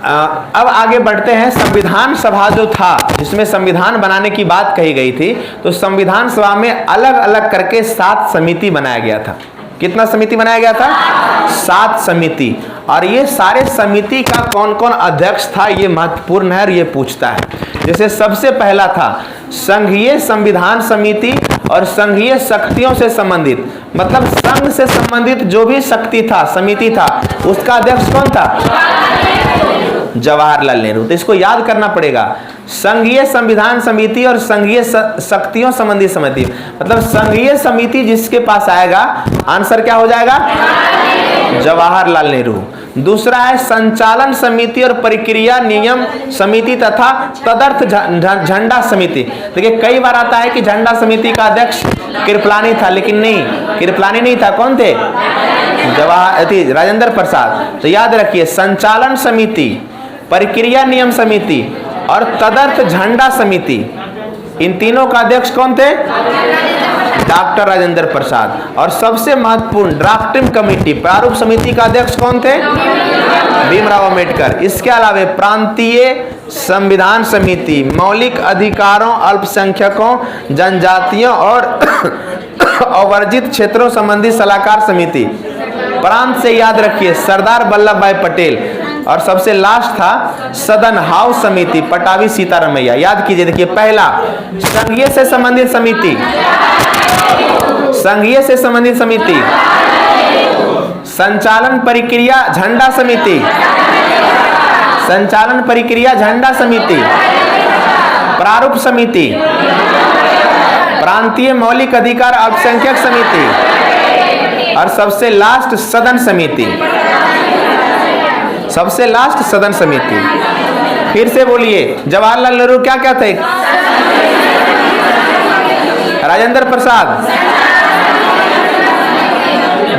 अब आगे बढ़ते हैं। संविधान सभा जो था जिसमें संविधान बनाने की बात कही गई थी, तो संविधान सभा में अलग अलग करके 7 समिति बनाया गया था। कितना समिति बनाया गया था? 7 समिति। और ये सारे समिति का कौन कौन अध्यक्ष था ये महत्वपूर्ण है और ये पूछता है। जैसे सबसे पहला था संघीय संविधान समिति और संघीय शक्तियों से संबंधित, मतलब संघ से संबंधित जो भी शक्ति था, समिति था, उसका अध्यक्ष कौन था? जवाहरलाल नेहरू। तो इसको याद करना पड़ेगा, संघीय संविधान समिति और संघीय शक्तियों संबंधी समिति, मतलब संघीय समिति जिसके पास आएगा आंसर क्या हो जाएगा? जवाहरलाल नेहरू। दूसरा है संचालन समिति और प्रक्रिया नियम समिति तथा तदर्थ झंडा समिति। देखिए कई बार आता है कि झंडा समिति का अध्यक्ष कृपलानी था, लेकिन नहीं, कृपलानी नहीं था। कौन थे? राजेंद्र प्रसाद। तो याद रखिए संचालन समिति, प्रक्रिया नियम समिति और तदर्थ झंडा समिति, इन तीनों का अध्यक्ष कौन थे? डॉक्टर राजेंद्र प्रसाद। और सबसे महत्वपूर्ण ड्राफ्टिंग कमेटी, प्रारूप समिति का अध्यक्ष कौन थे? भीमराव अम्बेडकर। इसके अलावा प्रांतीय संविधान समिति, मौलिक अधिकारों, अल्पसंख्यकों, जनजातियों और अवर्जित क्षेत्रों संबंधी सलाहकार समिति। प्रांत से याद रखिए सरदार वल्लभ भाई पटेल। और सबसे लास्ट था सदन हाउस समिति, पटावी सीतारमैया। याद कीजिए, देखिए पहला संघीय से संबंधित समिति, संघीय से संबंधित समिति, संचालन प्रक्रिया झंडा समिति, संचालन प्रक्रिया झंडा समिति, प्रारूप समिति, प्रांतीय मौलिक अधिकार अल्पसंख्यक समिति और सबसे लास्ट सदन समिति, सबसे लास्ट सदन समिति। फिर से बोलिए, जवाहरलाल नेहरू क्या क्या थे? राजेंद्र प्रसाद,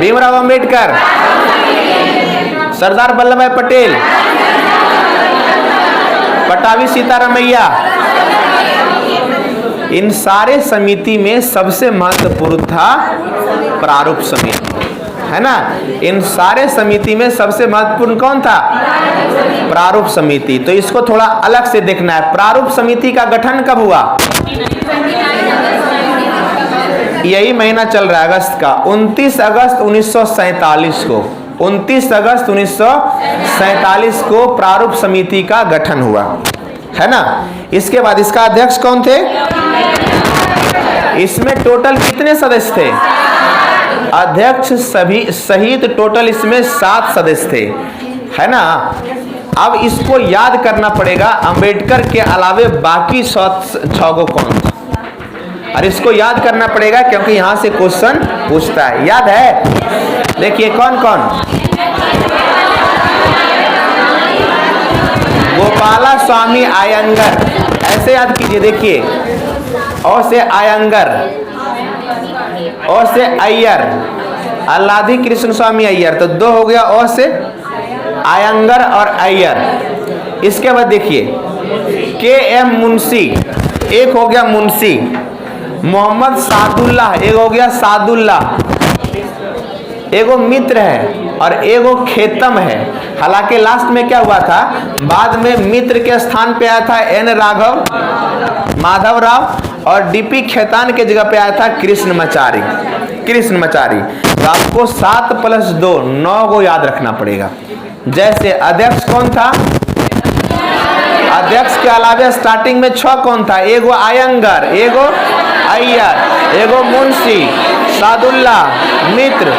भीमराव अंबेडकर, सरदार वल्लभ भाई पटेल, पटावी सीतारमैया। इन सारे समिति में सबसे महत्वपूर्ण था प्रारूप समिति, है ना। इन सारे समिति में सबसे महत्वपूर्ण कौन था? प्रारूप समिति। तो इसको थोड़ा अलग से देखना है। प्रारूप समिति का गठन कब हुआ? यही महीना चल रहा है अगस्त का, 29 अगस्त 1947 को, 29 अगस्त 1947 को प्रारूप समिति का गठन हुआ, है ना। इसके बाद इसका अध्यक्ष कौन थे? इसमें टोटल कितने सदस्य थे? अध्यक्ष सभी सहित टोटल इसमें 7 सदस्य थे, है ना। अब इसको याद करना पड़ेगा, अंबेडकर के अलावे बाकी 6 को कौन था, और इसको याद करना पड़ेगा क्योंकि यहां से क्वेश्चन पूछता है। याद है? देखिए कौन कौन? गोपाला स्वामी अयंगर, ऐसे याद कीजिए। देखिए अ से अयंगर, अ से अय्यर, अल्लाधी कृष्ण स्वामी अय्यर, तो 2 हो गया ओ से आयंगर और अय्यर। इसके बाद देखिए KM मुंशी, एक हो गया मुंशी। मोहम्मद सादुल्लाह, एक हो गया सादुल्लाह। एगो मित्र है और एगो खेतम है। हालांकि लास्ट में क्या हुआ था, बाद में मित्र के स्थान पे आया था N राघव माधवराव और DP खेतान के जगह पे आया था कृष्णमाचारी। तो आपको 7 + 2 9 को याद रखना पड़ेगा। जैसे अध्यक्ष कौन था, अध्यक्ष के अलावा स्टार्टिंग में 6 कौन था, एगो आयंगर, एगो अय्यर, एगो मुंशी, सादुल्लाह, मित्र,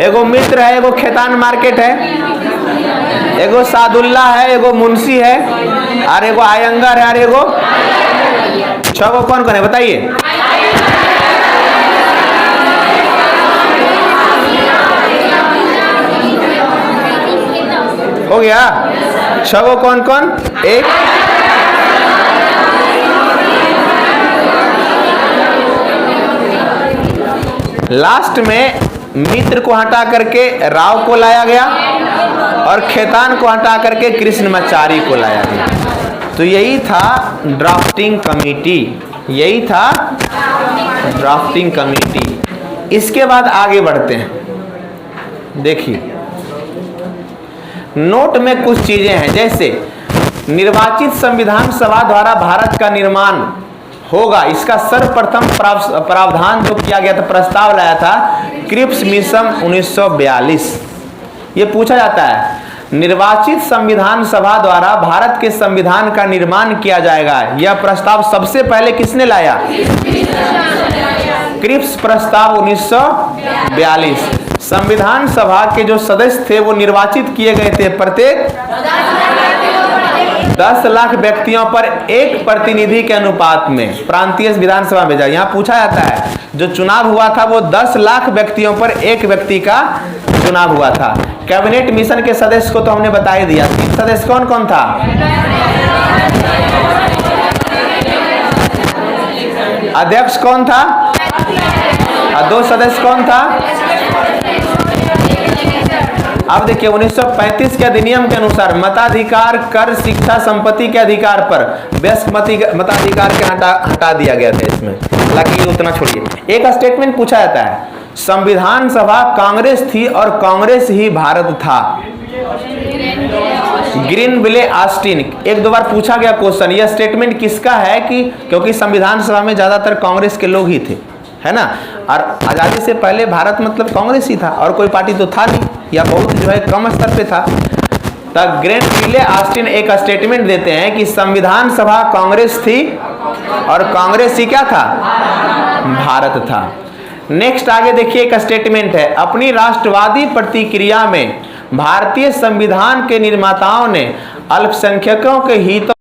एगो मित्र है, एगो खेतान मार्केट है, एगो सादुल्लाह है, एगो मुंशी है और एगो आयंगर है और एगो 6 को कौन कौन है बताइए। हो गया 6 को कौन कौन, एक लास्ट में मित्र को हटा करके राव को लाया गया और खेतान को हटा करके कृष्णमाचारी को लाया गया। तो यही था ड्राफ्टिंग कमेटी, यही था ड्राफ्टिंग कमेटी। इसके बाद आगे बढ़ते हैं। देखिए नोट में कुछ चीजें हैं, जैसे निर्वाचित संविधान सभा द्वारा भारत का निर्माण होगा, इसका सर्वप्रथम प्रावधान जो किया गया था, प्रस्ताव लाया था क्रिप्स मिशन 1942। ये पूछा जाता है निर्वाचित संविधान सभा द्वारा भारत के संविधान का निर्माण किया जाएगा, यह प्रस्ताव सबसे पहले किसने लाया, क्रिप्स प्रस्ताव 1942। संविधान सभा के जो सदस्य थे वो निर्वाचित किए गए थे, प्रत्येक 10 लाख व्यक्तियों पर एक प्रतिनिधि के अनुपात में प्रांतीय विधानसभा भेजा। यहाँ पूछा जाता है जो चुनाव हुआ था वो 10 लाख व्यक्तियों पर एक व्यक्ति का चुनाव हुआ था। कैबिनेट मिशन के सदस्य को तो हमने बता ही दिया, 3 सदस्य कौन कौन था, अध्यक्ष कौन था और 2 सदस्य कौन था। अब देखिए 1935 के अधिनियम के अनुसार मताधिकार, कर, शिक्षा, संपत्ति के अधिकार पर वयस्क मताधिकार के हटा दिया गया था इसमें। हालांकि ये उतना छोड़िए, एक स्टेटमेंट पूछा जाता है संविधान सभा कांग्रेस थी और कांग्रेस ही भारत था, ग्रीनविले ऑस्टिन। 1-2 बार पूछा गया क्वेश्चन, यह स्टेटमेंट किसका है कि क्योंकि संविधान सभा में ज्यादातर कांग्रेस के लोग ही थे, है ना, और आजादी से पहले भारत मतलब कांग्रेस ही था और कोई पार्टी तो था नहीं या बहुत जो है कम स्तर पे था। तब ग्रीनविले ऑस्टिन एक स्टेटमेंट देते हैं कि संविधान सभा कांग्रेस थी और कांग्रेस ही क्या था, भारत था। नेक्स्ट आगे देखिए एक स्टेटमेंट है, अपनी राष्ट्रवादी प्रतिक्रिया में भारतीय संविधान के निर्माताओं ने अल्पसंख्यकों के हितों